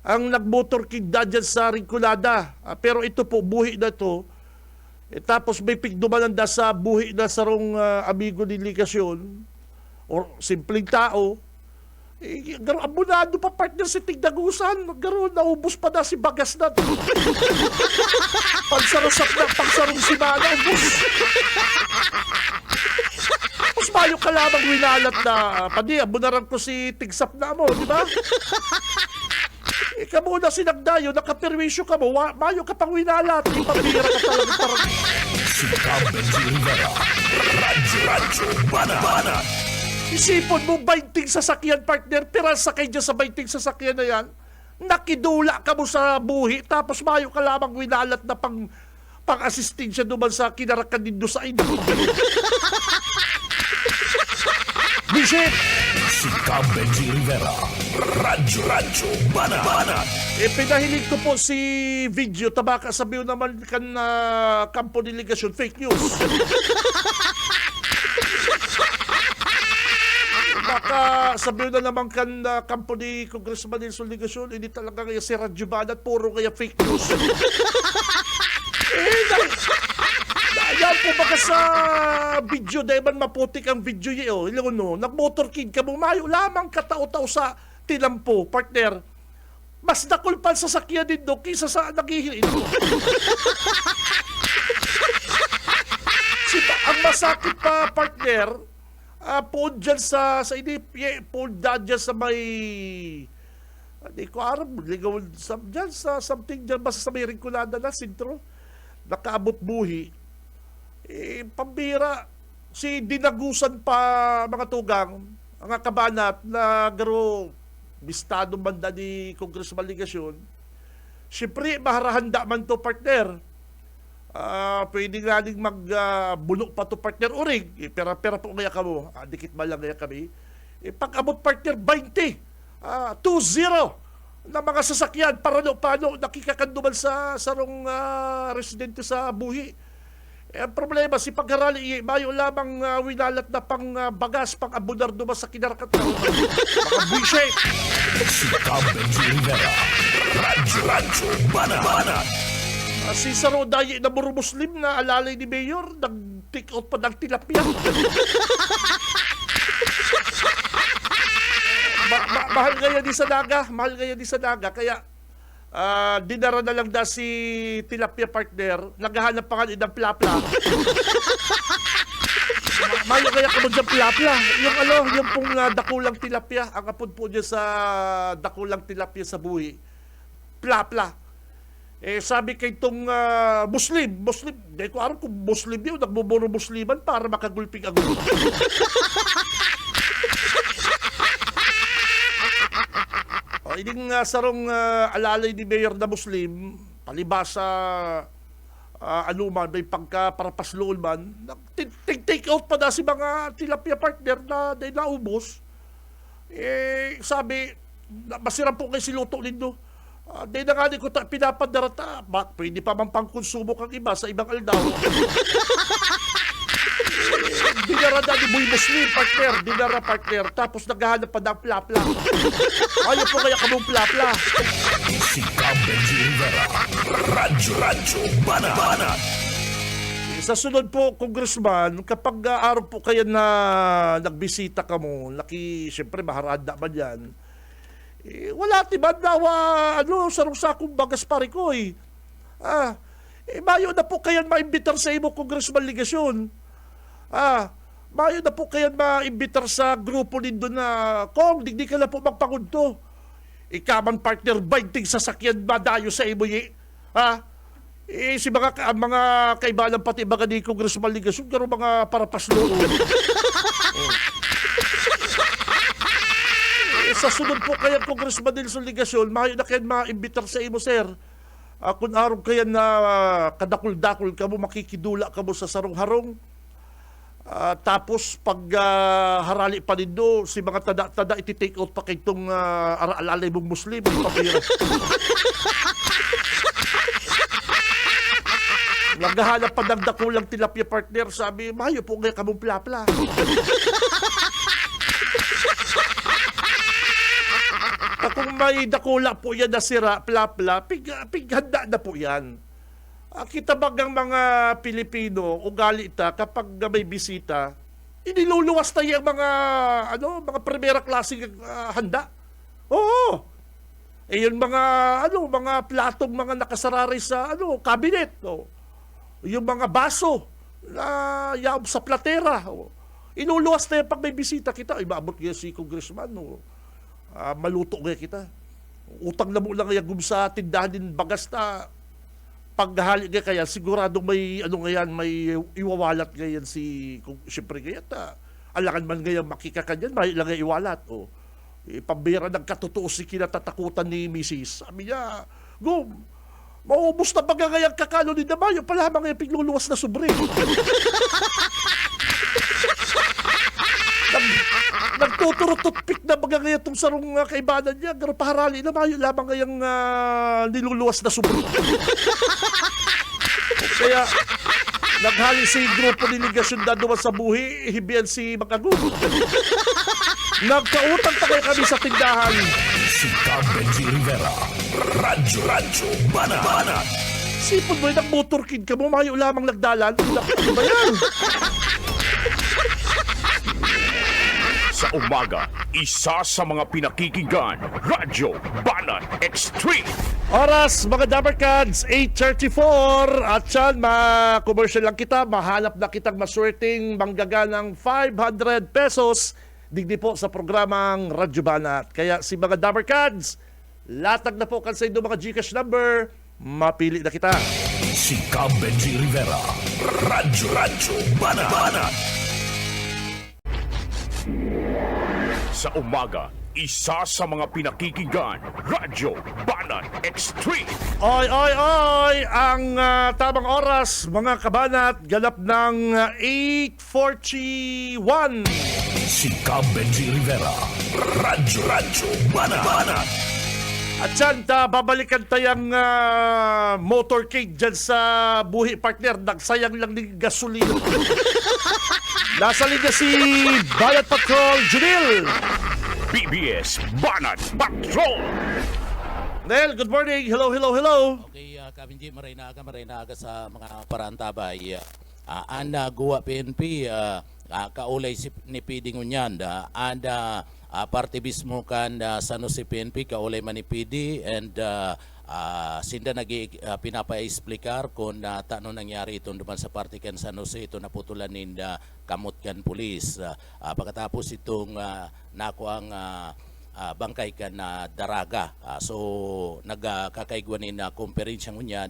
ang nagmotorkid dyan sa Rinculada. Pero ito po, buhi na to. Tapos may pigdumanan da sa buhi na sarong amigo ni Ligasyon or simpleng tao. Garo abunado pa, partner, si Tigdagusan. Garo naubos pa na si Bagas na. Pagsarusap na, pagsarong si Mana, ubos. Tapos mayo ka lamang winalat na, padi, abunaran ko si Tigsap na mo, di ba? Ikaw muna sinagdayo, nakaperwisyo ka mo, mayo ka pang winalat, ipapira ka talaga parang... Si Cam Benji Rivera, Radyo Banat. Isipon mo, 20 sasakyan, partner, pero sakay dyan sa 20 sasakyan na yan, nakidula ka mo sa buhi, tapos mayo ka lamang winalat na pang-assistin siya duman sa kinarakan nindo sa inyo. Bisit! Si Cam Benji Rivera, Radyo Banat. Pinahilig ko po si video, tabaka sabihin naman kan kampo ni Ligasyon, fake news. Baka sabihin na naman kan kampo ni Congressman Nelson Ligasyon, hindi talaga kaya si Radyo Banat, puro kaya fake news. Yan po baka sa video, dahil man maputik ang video niyo, nag-motorkid ka mo, mayo lamang katao-tao sa tilampo, partner. Mas nakulpan sa sakyan din do, kisa sa naghihilin. Ang masakit pa, partner, po dyan sa po dyan sa may, hindi ko aram, ligaw dyan sa something dyan, basta sa may Rinculada na, sintro, nakaabot buhi. Pambira, si dinagusan pa, mga tugang, ang kabanat na garo bistado banda ni Congressman Ligasyon. Siyempre, maharahanda man to, partner. Pwede nga rin magbulok pa to, partner, urig. Pera po kaya kamo. Dikit ba lang kaya kami. Pag-abot, partner, 20. 2-0 na mga sasakyan. Paano, nakikakanduman sa sarong residente sa buhi. Ang problema, si pagharali, mayo lamang winalat na pang bagas, pang abunar dumas sa kinarakat na mga buwisay. Si Cam Benji Rivera, Radyo Banat. Si Saro Daye na Muro Muslim na alalay ni Mayor, nag-take out pa ng tilapia. Mahal kaya di sa Naga, kaya dinara na lang si tilapia, partner, naghahanap pa nga ng plapla. Mayo kaya ka mo dyan plapla. Yung pong dakulang tilapia, ang apod po dyan sa dakulang tilapia sa buhi. plapla. Sabi kay itong Muslim, hindi ko alam kung Muslim yun, nagbubuno Musliman para makagulping ang gulo. Ining sarong alalay ni Mayor na Muslim, palibasa anuman, may pagka-parapasloon man, take out pa na si mga tilapia partner na naubos. Sabi, masira po kayo si Luto Lindo. Di na nga di ko pinapadarata. Pwede pa man pangkonsumo kang iba sa ibang aldaw. Dinara na ni Boy Muslim, partner. Tapos naghahanap pa ng plapla. Ayaw po kaya kamong plapla. Si Benji Rivera. Radyo Banat. Sa sunod po, Congressman, kapag araw po kayo na nagbisita ka mo, siyempre maharada man yan, wala timan na sarong sakong bagas pare ko mayo na po kayo maimbitar sa imo Congressman Ligasyon. Mayo na po kayo maimbitar sa grupo nindo na, Kong, digdi ka na po magpangudto. Ikaman partner, binding sasakyan madayo sa imo si mga kaibalan pati mga ni Congressman Ligasyon, garo mga parapaslo. Sa sunod po kaya Congressman Nelson Ligasyon, mayo na kayo maimbitar sa imo, sir. Kung araw kaya na kadakul-dakul ka mo, makikidula ka mo sa sarong-harong. Tapos pag harali pa nindo, si mga tada-tada iti-take out pa kay itong alalay mong Muslim. Papira. Naghahanap pa ng dakulang tilapia partner, sabi, mayo po ngayon kamong plapla. Kung may dakula po yan na sira, plapla, pighanda na po yan. Kita bagang mga Pilipino, ugali ta, kapag may bisita, iniluluwas na yung mga primera klaseng handa. Oo. Yun mga platong mga nakasararay sa cabinet. Yung mga baso na yab sa platera. Inuluwas na yan pag may bisita kita. Maabot nga si Congressman. Maluto nga kita. Utang na mo lang nga sa tindahan din bagas na paghali nga kaya siguradong may may iwawalat ngayon siyempre ngayon alangan man ngayon makikakanyan may lang nga iwalat. Pambira ng katutuo si kinatatakutan ni Mrs. Sabi niya, Gum, maubos na baga ngayang kakalo ni Damayo pala mga pigluluwas na sobre. Nagtuturo-tutpik na baga ngayon itong sarong kaibanan niya. Pero paharali na mayo lamang ngayang niluluwas na sobre. Kaya naghali si grupo ni Ligasyon na duman sa buhi, hibiyan si Makagum. Nagkautang pa kayo kami sa tindahan. Si Benji Rivera. Radyo Banat. Sipon mo yung motorkid ka mo, mayo lamang nagdalan. Ano ba yan? Sa umaga, isa sa mga pinakikinggan, Radyo Banat Extreme. Oras, mga Dabarkads, 8:34. At yan, ma-commercial lang kita. Mahanap na kitang maswerteng manggaganang 500 pesos. Digdi po sa programang Radyo Banat. Kaya si mga Dabarkads, latag na po kan sa inyo mga Gcash number. Mapili na kita. Si Benji Rivera. Radyo Banat. Sa umaga, isa sa mga pinakikinggan, Radyo Banat Extreme. Oy! Ang tamang oras, mga kabanat, ganap ng 8:41. Si Benji Rivera. Radyo Banat. At yan, babalikan tayong motorcade dyan sa buhi partner. Nagsayang lang ng gasolina. Nasa linya si Banat Patrol, Junil. BBS Banat Patrol. Nel, good morning. Hello. Okay, Kabinji, marinaga sa mga parantabay. Anda guwa PNP, kaulay ni PD ngunyan, anda partibismo kan sa no si PNP, kaulay man ni PD, and sinda pinapa-explicar kung taano nangyari ito duman sa party kan San Jose, ito naputulan ninda kamot kan pulis. Pagkatapos itong nako ang bangkay ka na daraga. So nagkakaigwanin na komperensya ngunya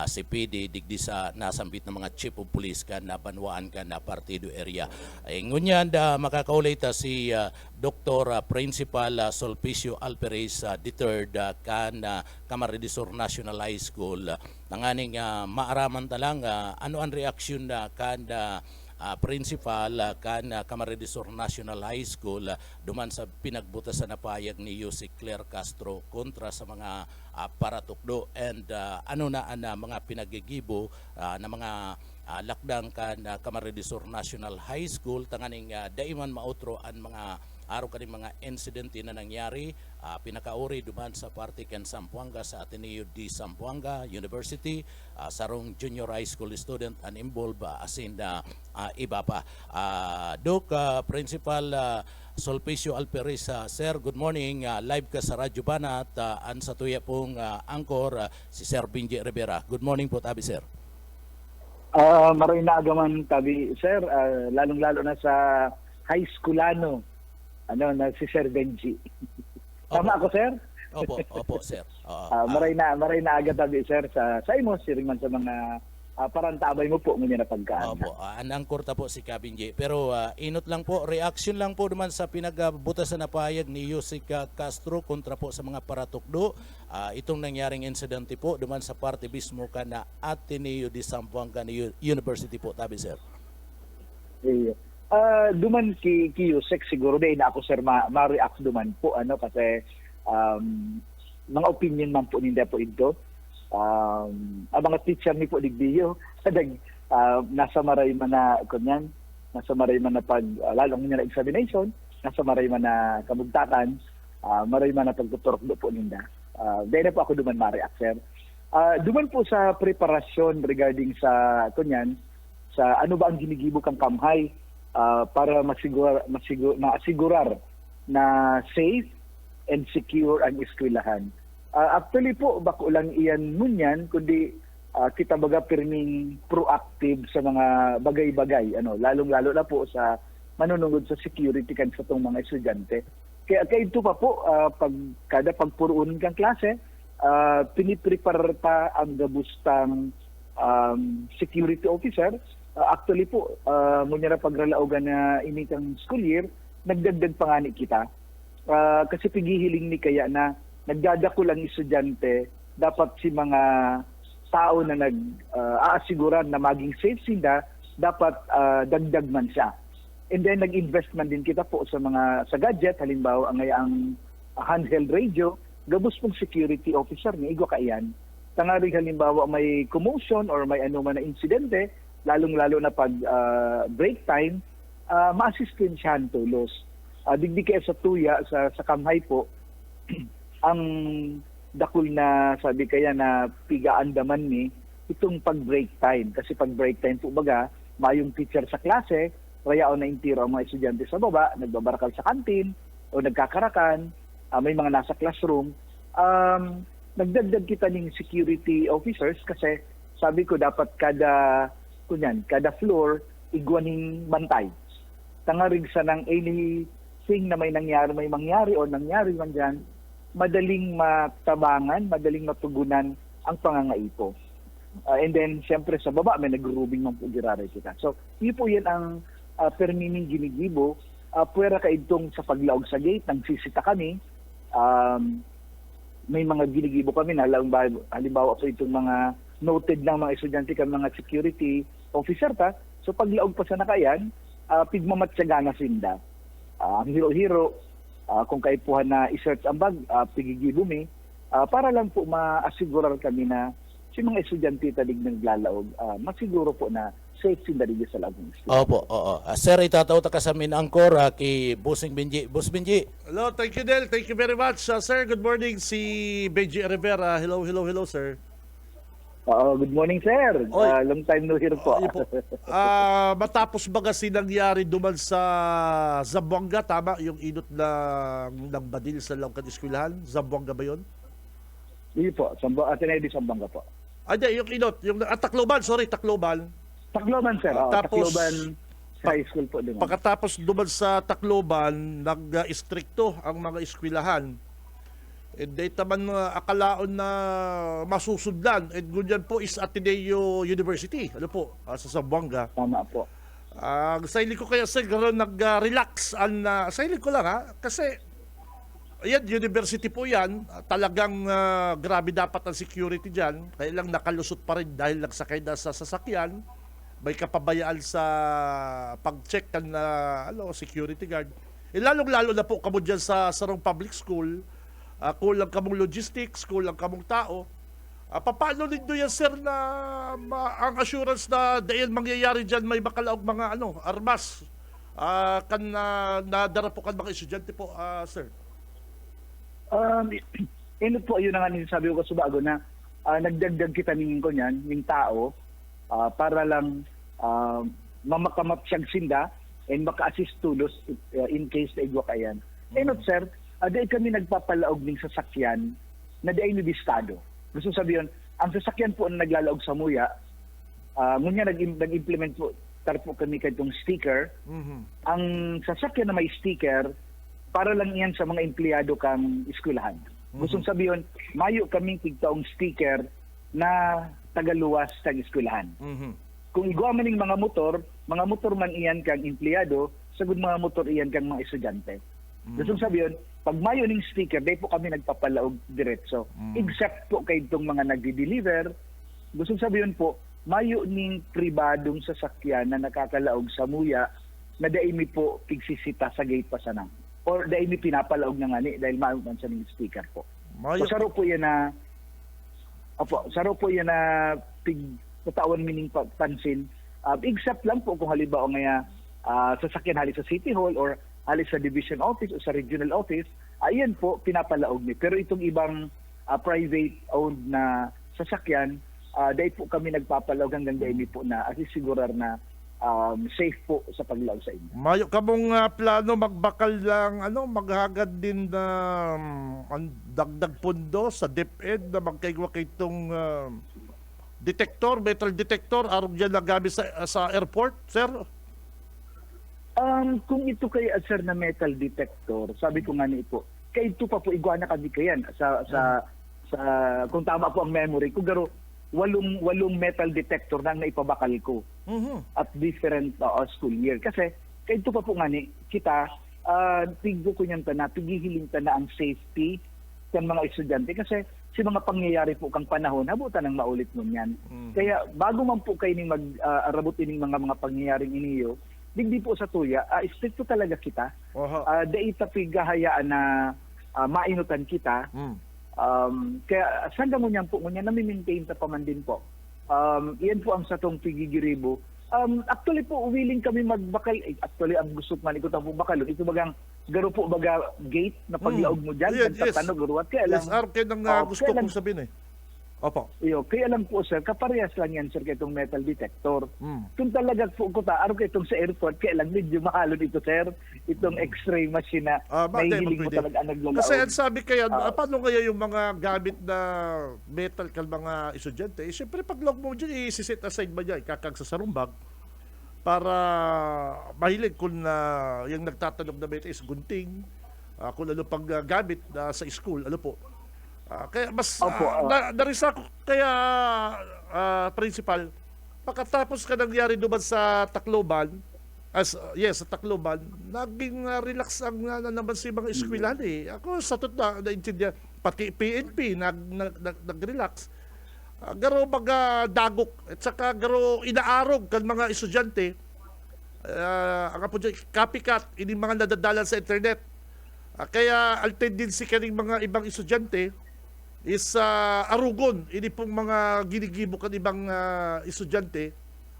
si PD digdi sa nasambit ng mga chief of police ka na banwaan ka na partido area. Ngunya makakaulay ta si Dr. Principal Sulpicio Alperes III kan Camarines National High School. Nanganing maaraman talang ano ang reaksyon na kan principal kan Camarines National High School duman sa pinagbutasan na payag ni Yusik Claire Castro kontra sa mga paratukdo and ano na mga pinagigibo na mga lakdang kan Camarines National High School tanganing daiman mautro ang mga araw kaning mga insidente na nangyari pinakauri duman sa parte kan Zamboanga sa Ateneo de Zamboanga University sarong junior high school student and involved asin iba pa. Doc, Principal Sulpicio Alperes, sir, good morning. Live ka sa Radyo Banat an sa tuya pong anchor si Sir Benji Rivera. Good morning po tabi, sir. Maraming naagaman tabi, sir, lalong-lalo na sa high schoolano na si Sir Benji. Tama ako, sir? Opo, sir. Maray na agad tabi, sir, sa imo, siriman sa mga parantabay mo po ngunyan na pagkaan. Opo, anangkor ta po si Kabinji. Pero inot lang po, reaction lang po naman sa pinagbutas na payag ni Yusik Castro kontra po sa mga paratukdo. Itong nangyaring insidente po duman sa parte mismo ka na Ateneo de Zamboanga University po, tabi, sir. Duman ki Yusek siguro din ako, sir, ma-react duman po kasi mga opinion man po ninda po ito. Ang mga teacher ni po digdiyo nasa maray man na kunyan, nasa maray man na pag lalong niya na examination, nasa maray man na kamugtatan, maray man na pagtuturok do po ninda. Dahil na po ako duman ma-react, sir. Duman po sa preparasyon regarding sa kunyan, sa ano ba ang ginigibo kang kamhay para masigurar na safe and secure ang eskwelahan. Actually po, bako lang iyan ngunyan, kundi kita baga pirming proactive sa mga bagay-bagay, lalong-lalo na po sa manunungod sa security kan sa itong mga estudyante. Kaya ito pa po, kada pagpuruon kang klase, piniprepare pa ang gabustang security officer. Actually po, ngunyan na pagralaogan na inikang school year, nagdagdag pa nga ni kita. Kasi pigihiling ni kaya na nagdadako lang estudyante, dapat si mga tao na nag-aasiguran na maging safe sila, dapat dagdag man siya. And then nag-investment din kita po sa gadget, halimbawa ang handheld radio, gabos pong security officer ni Igo Kaiyan. Tangaring halimbawa may commotion or may man na insidente, lalong-lalo na pag break time, ma-assistensyahan tulos. Digdi kaya sa tuya, sa kamhay po, ang dakul na sabi kaya na pigaan daman ni itong pag-break time. Kasi pag-break time po baga, mayong teacher sa klase, raya o na intiro ang mga estudyante sa baba, nagbabarakal sa kantin, o nagkakarakan, may mga nasa classroom. Nagdagdag kita ng security officers kasi sabi ko dapat kada floor, igwaning bantay. Tangarig sa ng anything na may mangyari o nangyari man dyan, madaling matabangan, madaling matugunan ang pangangaipo. And then, siyempre sa baba, may nag-rubing ng pugiraray kita. So, yun po yan ang permining ginigibo. Puwera ka itong sa paglaog sa gate, nang sisita kami, may mga ginigibo kami na halimbawa po itong mga noted ng mga estudyante ka mga security officer ta. So paglaog pa sa nakayan, pigmamatsyaga na sinda. Ang hiro-hiro, kung kaipuhan na i-search ang bag, pigigibumi, para lang po ma-asigurar kami na si mga estudyante talig naglalaog, masiguro po na safe sinda rin sa lagong school. Opo, oo. Sir, itataw ta ka sa min angkor kay Bossing Benji. Boss Benji. Hello, thank you, Del. Thank you very much. Sir, good morning. Si Benji Rivera. Hello, sir. Good morning, sir. Long time no hear po. Matapos ba kasi nangyari duman sa Zamboanga, tama? Yung inot ng badil sa Langkat Eskwelahan? Zamboanga ba yun? Hindi po. Ateneo de Zamboanga po. Yung inot. Tacloban, Tacloban. Tacloban, sir. Tapos, Tacloban Sa high school po doon. Pagkatapos duman sa Tacloban, nag-istrikto ang mga eskwelahan. And data man akalaon na masusudlan. And ganyan po is Ateneo University. Ano po? Sa Zamboanga. Tama po. Sa hiling ko kaya siguro nag-relax. Sa hiling ko lang kasi ayan, university po yan. Talagang grabe dapat ang security dyan. Kaya lang nakalusot pa rin dahil nagsakay na sa sasakyan. May kapabayaan sa pag-check na security guard. Lalong-lalo na po kamo dyan sa Sarong Public School. Kulang kamong logistics, kulang kamong tao. Paano ninyo yan, sir, na ang assurance na dahil mangyayari dyan may makalaog mga armas kan nadara po kan mga estudyante po, sir? Ino po, yun na nga sabi ko sa bago na nagdagdag kita ningin ko niyan, yung tao, para lang mamakamap siyang sinda and maka-assist tulos in case na igwa kayan. Ino, sir, dahil kami nagpapalaog ng sasakyan na dahil nabistado. Gusto sabihin, ang sasakyan po na naglalaog sa muya, ngunya nag-implement po, po kami kayong sticker. Ang sasakyan na may sticker, para lang yan sa mga empleyado kang eskwelahan. Gusto sabihin, mayo kaming tigtaong sticker na tagaluwas sa eskwelahan. Kung igawa man ng mga motor man iyan kang empleyado, sagud mga motor iyan kang mga estudyante. Gusto sabihin, pag mayo ning sticker, dahil po kami nagpapalaog diretso. Except po kay itong mga nagdi-deliver, gusto sabihin po, mayo ning pribadong sasakyan na nakakalaog sa muya na dahil mi po pigsisita sa gate pa sana. Or dahil mi pinapalaog na nga ni dahil mayo man sa ning sticker po. So, saro po yan na pigtatawan mining pansin. Except lang po kung halimbawa nga sasakyan halis sa City Hall or halis sa division office o sa regional office, ayan po, pinapalaog ni. Pero itong ibang private-owned na sasakyan, dahil po kami nagpapalaog hanggang dahil po na asisigurar na safe po sa paglaog sa inyo. Mayo kamong plano magbakal lang, maghagad din na ang dagdag pundo sa DepEd na magkaigwa kay itong metal detector, arog dyan nagamit sa airport, sir? Kung ito kay sir na metal detector, sabi ko nga ni po, kay ito pa po iguana kami kayan sa kung tama po ang memory ko, garo walong metal detector na naipabakal ko at different school year. Kasi kay ito pa po nga ni kita, tiggo ko niyan pigihiling ta na ang safety ng mga estudyante kasi si mga pangyayari po kang panahon, habutan ng maulit nun yan. Kaya bago man po kayo arabutin ng mga pangyayaring iniyo, digdi po sa tuya, stricto talaga kita. Dahil tapigahayaan na mainutan kita. Kaya sanda mo niyan po, nami-maintain ta pa man din po. Iyan po ang satong pigigiribo. Actually po, willing kami magbakal. Actually, ang gusto man ikot ang bakalon. Ito bagang, garo po baga gate na paglaog mo dyan. Nagtatano, garuat. Kaya lang, kaya nang gusto kong sabihin Opo. Kaya lang po sir, kaparehas lang yan sir itong metal detector. Kung talaga po ko araw itong sa airport, kaya lang medyo mahalo dito sir, itong x-ray machine na may hiling mo talaga naglalaog. Kasi ang sabi kaya, paano kaya yung mga gamit na metal kal mga estudyante? Siyempre pag log mo dyan, i-set aside ba dyan, kakag sa sarumbag para mahilig kung yung nagtatanong na metal is gunting, kung ano pang gamit sa school, ano po. Kaya mas narisa ko kaya principal pagkatapos ka nangyari duman sa Tacloban sa Tacloban naging relax ang naman si mga eskwelahan ako sa totoo naintindihan pati PNP nag-relax garo baga dagok at saka garo inaarog kan mga estudyante ang po dyan copycat ini mga nadadalan sa internet kaya ang tendency kaning mga ibang estudyante is arugon ini pong mga ginigibo kan ibang estudyante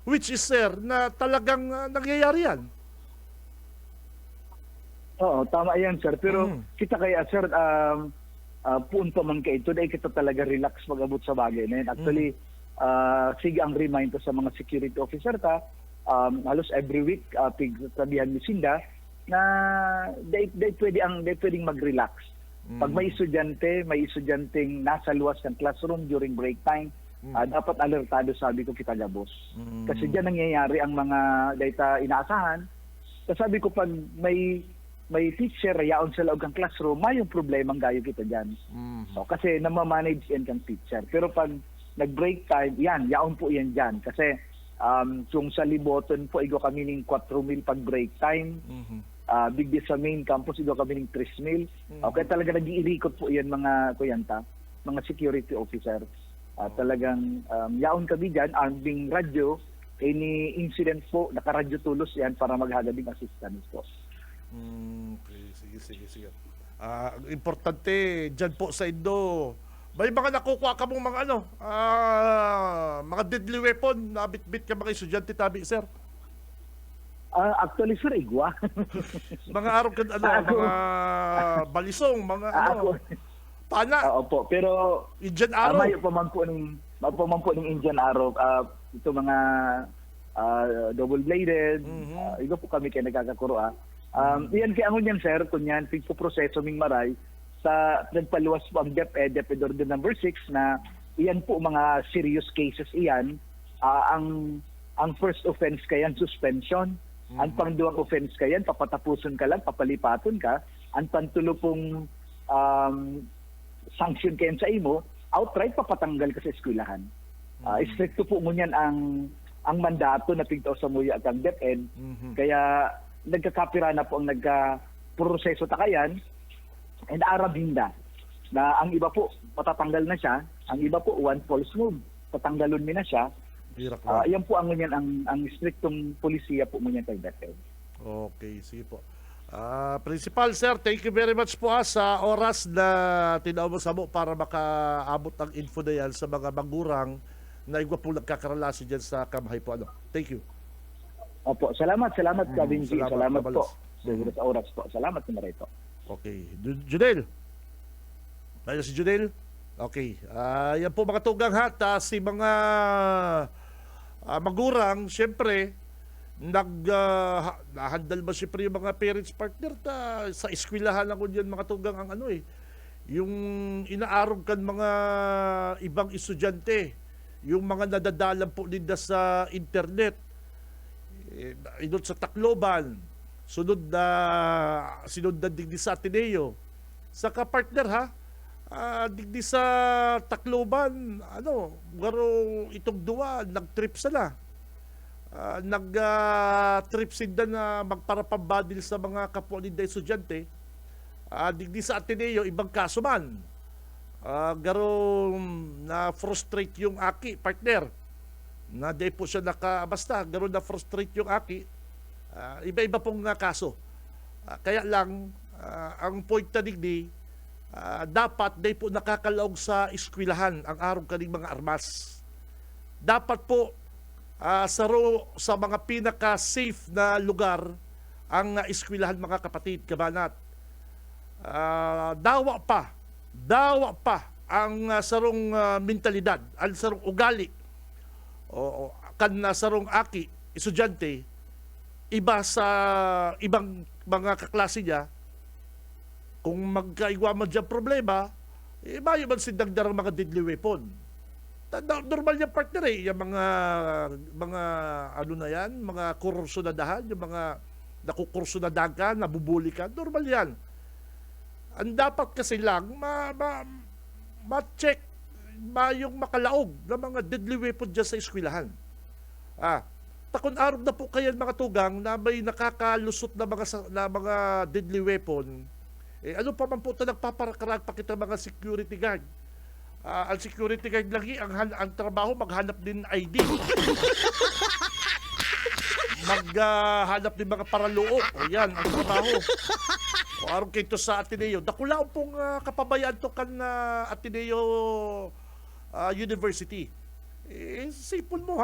which is sir na talagang nangyayari yan. Oo, tama yan sir. Pero kita kaya sir, punto man kayo ito dahil kita talaga relax mag-abot sa bagay na yun. Actually, sige ang remind sa mga security officer halos every week sabihan ni Sinda na dahil pwedeng mag-relax. Pag may estudyanteng nasa luwas ng classroom during break time, dapat alertado, sabi ko, kita gabos. Kasi diyan nangyayari ang mga data inaasahan. Kasi sabi ko, pag may teacher, yaon sa loob ng classroom, may yung problemang gayo kita dyan. So, kasi namamanage yan kang teacher. Pero pag nag-break time, yaon po yan dyan. Kasi kung sa liboton po, igo kami ng 4,000 pag break time. Bigdi sa main campus, igo kami ng 3,000. Okay, talaga nag-iirikot po yan mga kuyanta, mga security officer. Talagang yaon kami dyan, arming radyo, any incident po, naka-radyo tulos yan para maghagabing assistance po. Okay, sige. Importante dyan po sa Indo, may mga nakukuha ka mong mga mga deadly weapon na bit-bit ka mga estudyante tabi, sir? Actually, sir, igwa. Mga araw ka, mga balisong, mga pana. Opo, pero Indian arrow. may paman po ng Indian arrow. Ito mga double-bladed. Igo po kami kaya nagkakakuro. Yan kaya yan, sir, kunyan, pigpo-proseso ming maray sa nagpaluwas po ang DepEd Order number 6 na iyan po mga serious cases iyan. Ang first offense kayan, suspension. Ang pangduang offense kayan, papatapuson ka lang, papalipaton ka. Ang pantulo pong sanction kayan sa imo, outright papatanggal ka sa eskwelahan. Stricto po ngunyan ang mandato na pigtaw sa muya at ang DepEd. Kaya nagkakapira na po ang nagka-proseso takayan. And Arabinda, na ang iba po matatanggal na siya, ang iba po one false move, tatanggalon mi na siya. Yan po ang striktong polisiya po ngunyan kay DepEd. Okay, sige po. Principal, sir, thank you very much po sa oras na tinawag sa mo para makaabot ang info na yan sa mga magurang na igwa po nagkakaralasi dyan sa Kamhay po. Thank you. Opo, salamat Kabinji. Salamat po. Kabalas. Sa oras po. Salamat na marito. Okay. Judel. Tayo si Judel. Okay. Yan po mga tugang hat. Si mga magurang, syempre, nahandal ba siyempre yung mga parents partner sa eskwelahan lang yun mga tugang ang yung inaarog kan mga ibang estudyante, yung mga nadadalang po nila sa internet, inod sa Tacloban, sunod na digdi sa Ateneo. Sa kapartner digdi sa Tacloban, garo itong duwa, nag-trip sila. Nag-trip sila na magparapambadil sa mga kapwa nila estudyante. Digdi sa Ateneo, ibang kaso man. Garo na-frustrate yung aki, partner. Na di po siya basta, garo na-frustrate yung aki. Iba-iba pong kaso. Kaya lang, ang point na digdi, dapat di po nakakalaog sa eskwelahan ang arong kaning mga armas. Dapat po sa mga pinaka-safe na lugar ang eskwelahan, mga kapatid, kabanat. Dawa pa ang sarong mentalidad, ang sarong ugali, kan sarong aki, estudyante, iba sa ibang mga kaklase niya. Kung magkaigwa man dyan problema, mayo man sindagdarang mga deadly weapon. Normal yung partner yung mga na yan, mga kurso na dahan, yung mga nakukurso na daga, nabubuli ka, normal yan. Ang dapat kasi lang, ma-check, yung makalaog na mga deadly weapon dyan sa eskwelahan. Takon araw na po kayan mga tugang na may nakakalusot na mga deadly weapon. Ano pa man po ito nagpapakarag pa kita mga security guard. Ang security guard lagi, ang trabaho maghanap din ID. Maghanap din mga paraluok. Yan, ang trabaho. Araw kayo sa Ateneo. Dakulaon pong kapabayaan to kan Ateneo University. Sipon mo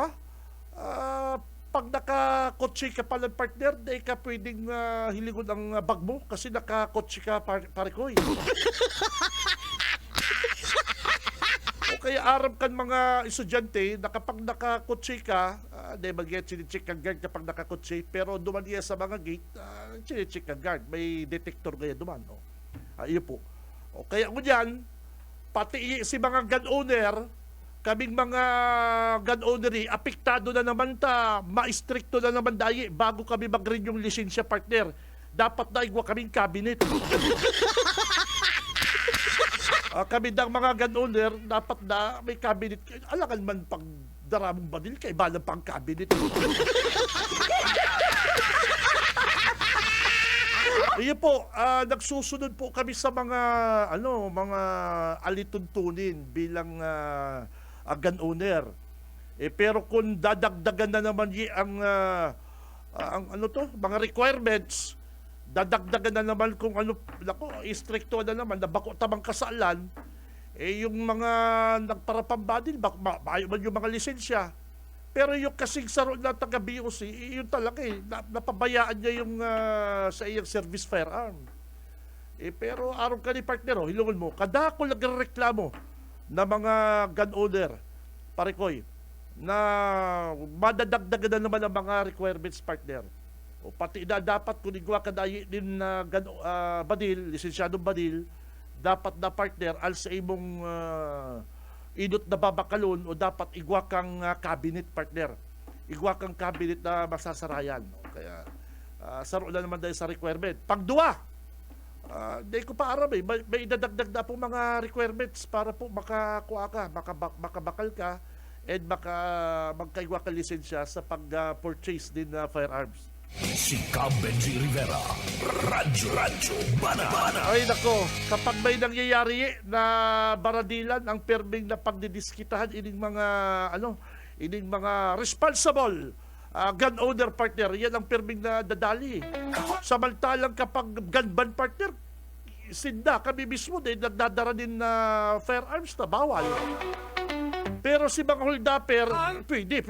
pag nakakotse ka pala partner, di ka pwedeng hiligon ang bag mo kasi nakakotse ka parikoy. O kaya arab kan mga estudyante na kapag nakakotse ka, di mag-get sinicheck ang guard kapag nakakotse, pero duman iya sa mga gate, sinicheck ang guard. May detector kaya duman. Iyo po. O kaya ko dyan, pati si mga gun owner, kaming mga gun owner, apektado na naman ta, ma-stricto na naman dayi bago kami mag-renew yung lisensya, partner. Dapat na igwa kaming cabinet. Kami ng mga gun owner, dapat na may cabinet. Alangan man pag daramong badil, kay balang pang cabinet. Iyon po, nagsusunod po kami sa mga mga alituntunin bilang gun owner. Pero kung dadagdagan na naman mga requirements, dadagdagan na naman kung istrikto na naman, na bako tamang kasalan, yung mga nagparapambadil, maayo man yung mga lisensya. Pero yung kasing saro na taga-BOC, yun talaga napabayaan niya yung sa iyang service firearm. Pero araw ka ni partner, hilungan mo, kada ako nagreklamo na mga gun owner, Parikoy, na madadagdagan na naman ang mga requirements, partner. O pati na dapat kung igwa ka dahi din na badil, lisensyadong badil, dapat na partner, al sa imong inot na babakalon o dapat igwa kang cabinet, partner. Igwa kang cabinet na masasarayan. Kaya saro na naman dahil sa requirement. Pangduwa, di ko pa aram may idadagdag na po mga requirements para po makakuha ka, makabakal ka, and magkaigwa ka lisensya sa pag-purchase din na firearms. Si Cab Benji Rivera, Radyo Bana. Ay nako, kapag may nangyayari na baradilan ang perming na pagdidiskitahan ining mga responsible gun owner, partner, yan ang perming na dadali. Samantalang kapag gun ban, partner, sinda kami mismo din nagdadara din na firearms na bawal. Pero si mga holdapper, pwede.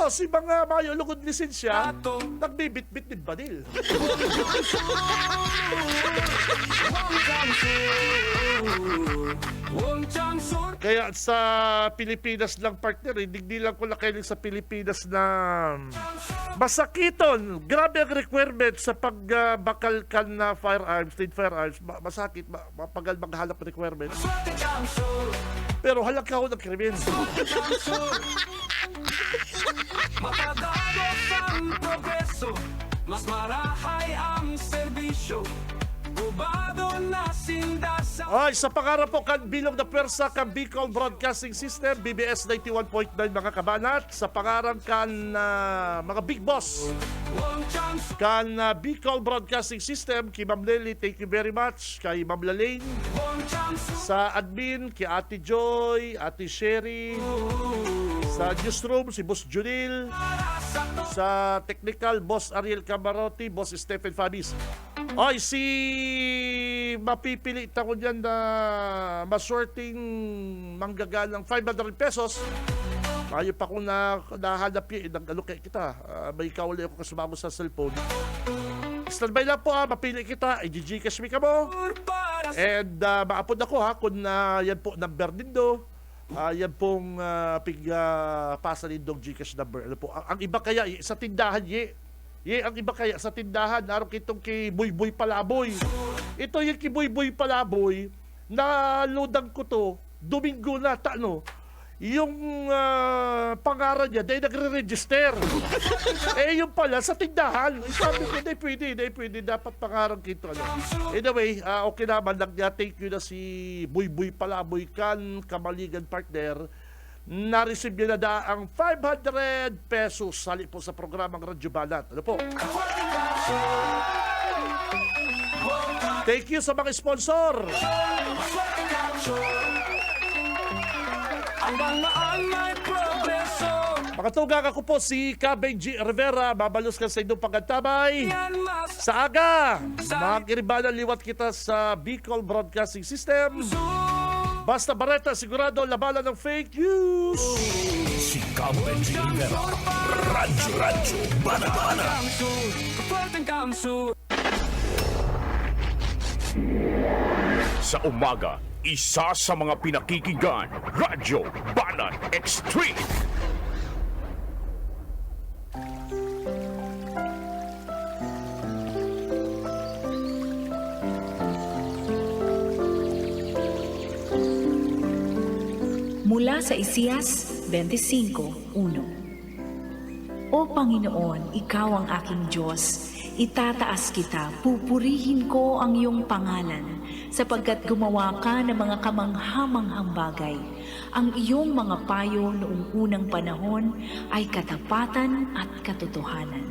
Si mga mayulugod lisensya, nagbibit-bit din badil. Kaya sa Pilipinas lang, partner, hindi lang ko nakailing sa Pilipinas na masakiton. Grabe ang requirement sa pagbakal ka na firearms, masakit, mapagal maghanap ng requirements. Pero halag ka ako ng krimen. Mapagagos ang progreso, mas marahay ang serbisyo. Sa pangarap po kan bilog na pwersa kan Bicol Broadcasting System, BBS 91.9 mga kabanat. Sa pangarap kan mga big boss kan Bicol Broadcasting System, kay Ma'am Nelly, thank you very much. Kay Ma'am Lalaine, sa admin, kay Ate Joy, Ate Sherry, sa newsroom, si Boss Junil, sa technical, Boss Ariel Camarotti, Boss Stephen Fabis. Si mapipili ko dyan na maswerteng manggagalang 500 pesos. Ayaw pa kung nahanap yun, kay kita. May kauli ako kasumamo sa cellphone. Standby lang po, mapili kita, i-Gcash me ka mo. And maapod ako kung yan po number din do. Yan pong pasa din dong Gcash number. Ano po, ang iba kaya sa tindahan ang iba kaya sa tindahan, araw kitong kay Boy Palaboy. Ito yung kay Boy Palaboy, na loadang ko to, Domingo na, yung pangaran niya, dahil nagre-register. Yung pala, sa tindahan. Sabi ko, hindi pwede, dapat pangaran kito. Anyway, okay naman, thank you na si Boy Palaboy kan Kamaligan, partner. Na-receive niya na ang 500 pesos sali po sa programang Radyo Banat. Ano po? Thank you sa mga sponsor. Makatugang ako po si Cab Benji Rivera. Mabalos ka sa inyong pagkatabay. Sa aga, makakiribanan liwat kita sa Bicol Broadcasting System. Basta Bareta, sigurado labanan ng fake news. Si Cab Benji Rivera, Radyo Bana. Sa umaga, isa sa mga pinakikinggan, Radyo Banan Extreme. Mula sa Isaias 25:1. O Panginoon, Ikaw ang aking Diyos, itataas kita, pupurihin ko ang iyong pangalan, sapagkat gumawa ka ng mga kamanghamanghang bagay. Ang iyong mga payo noong unang panahon ay katapatan at katotohanan.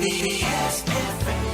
PBS FM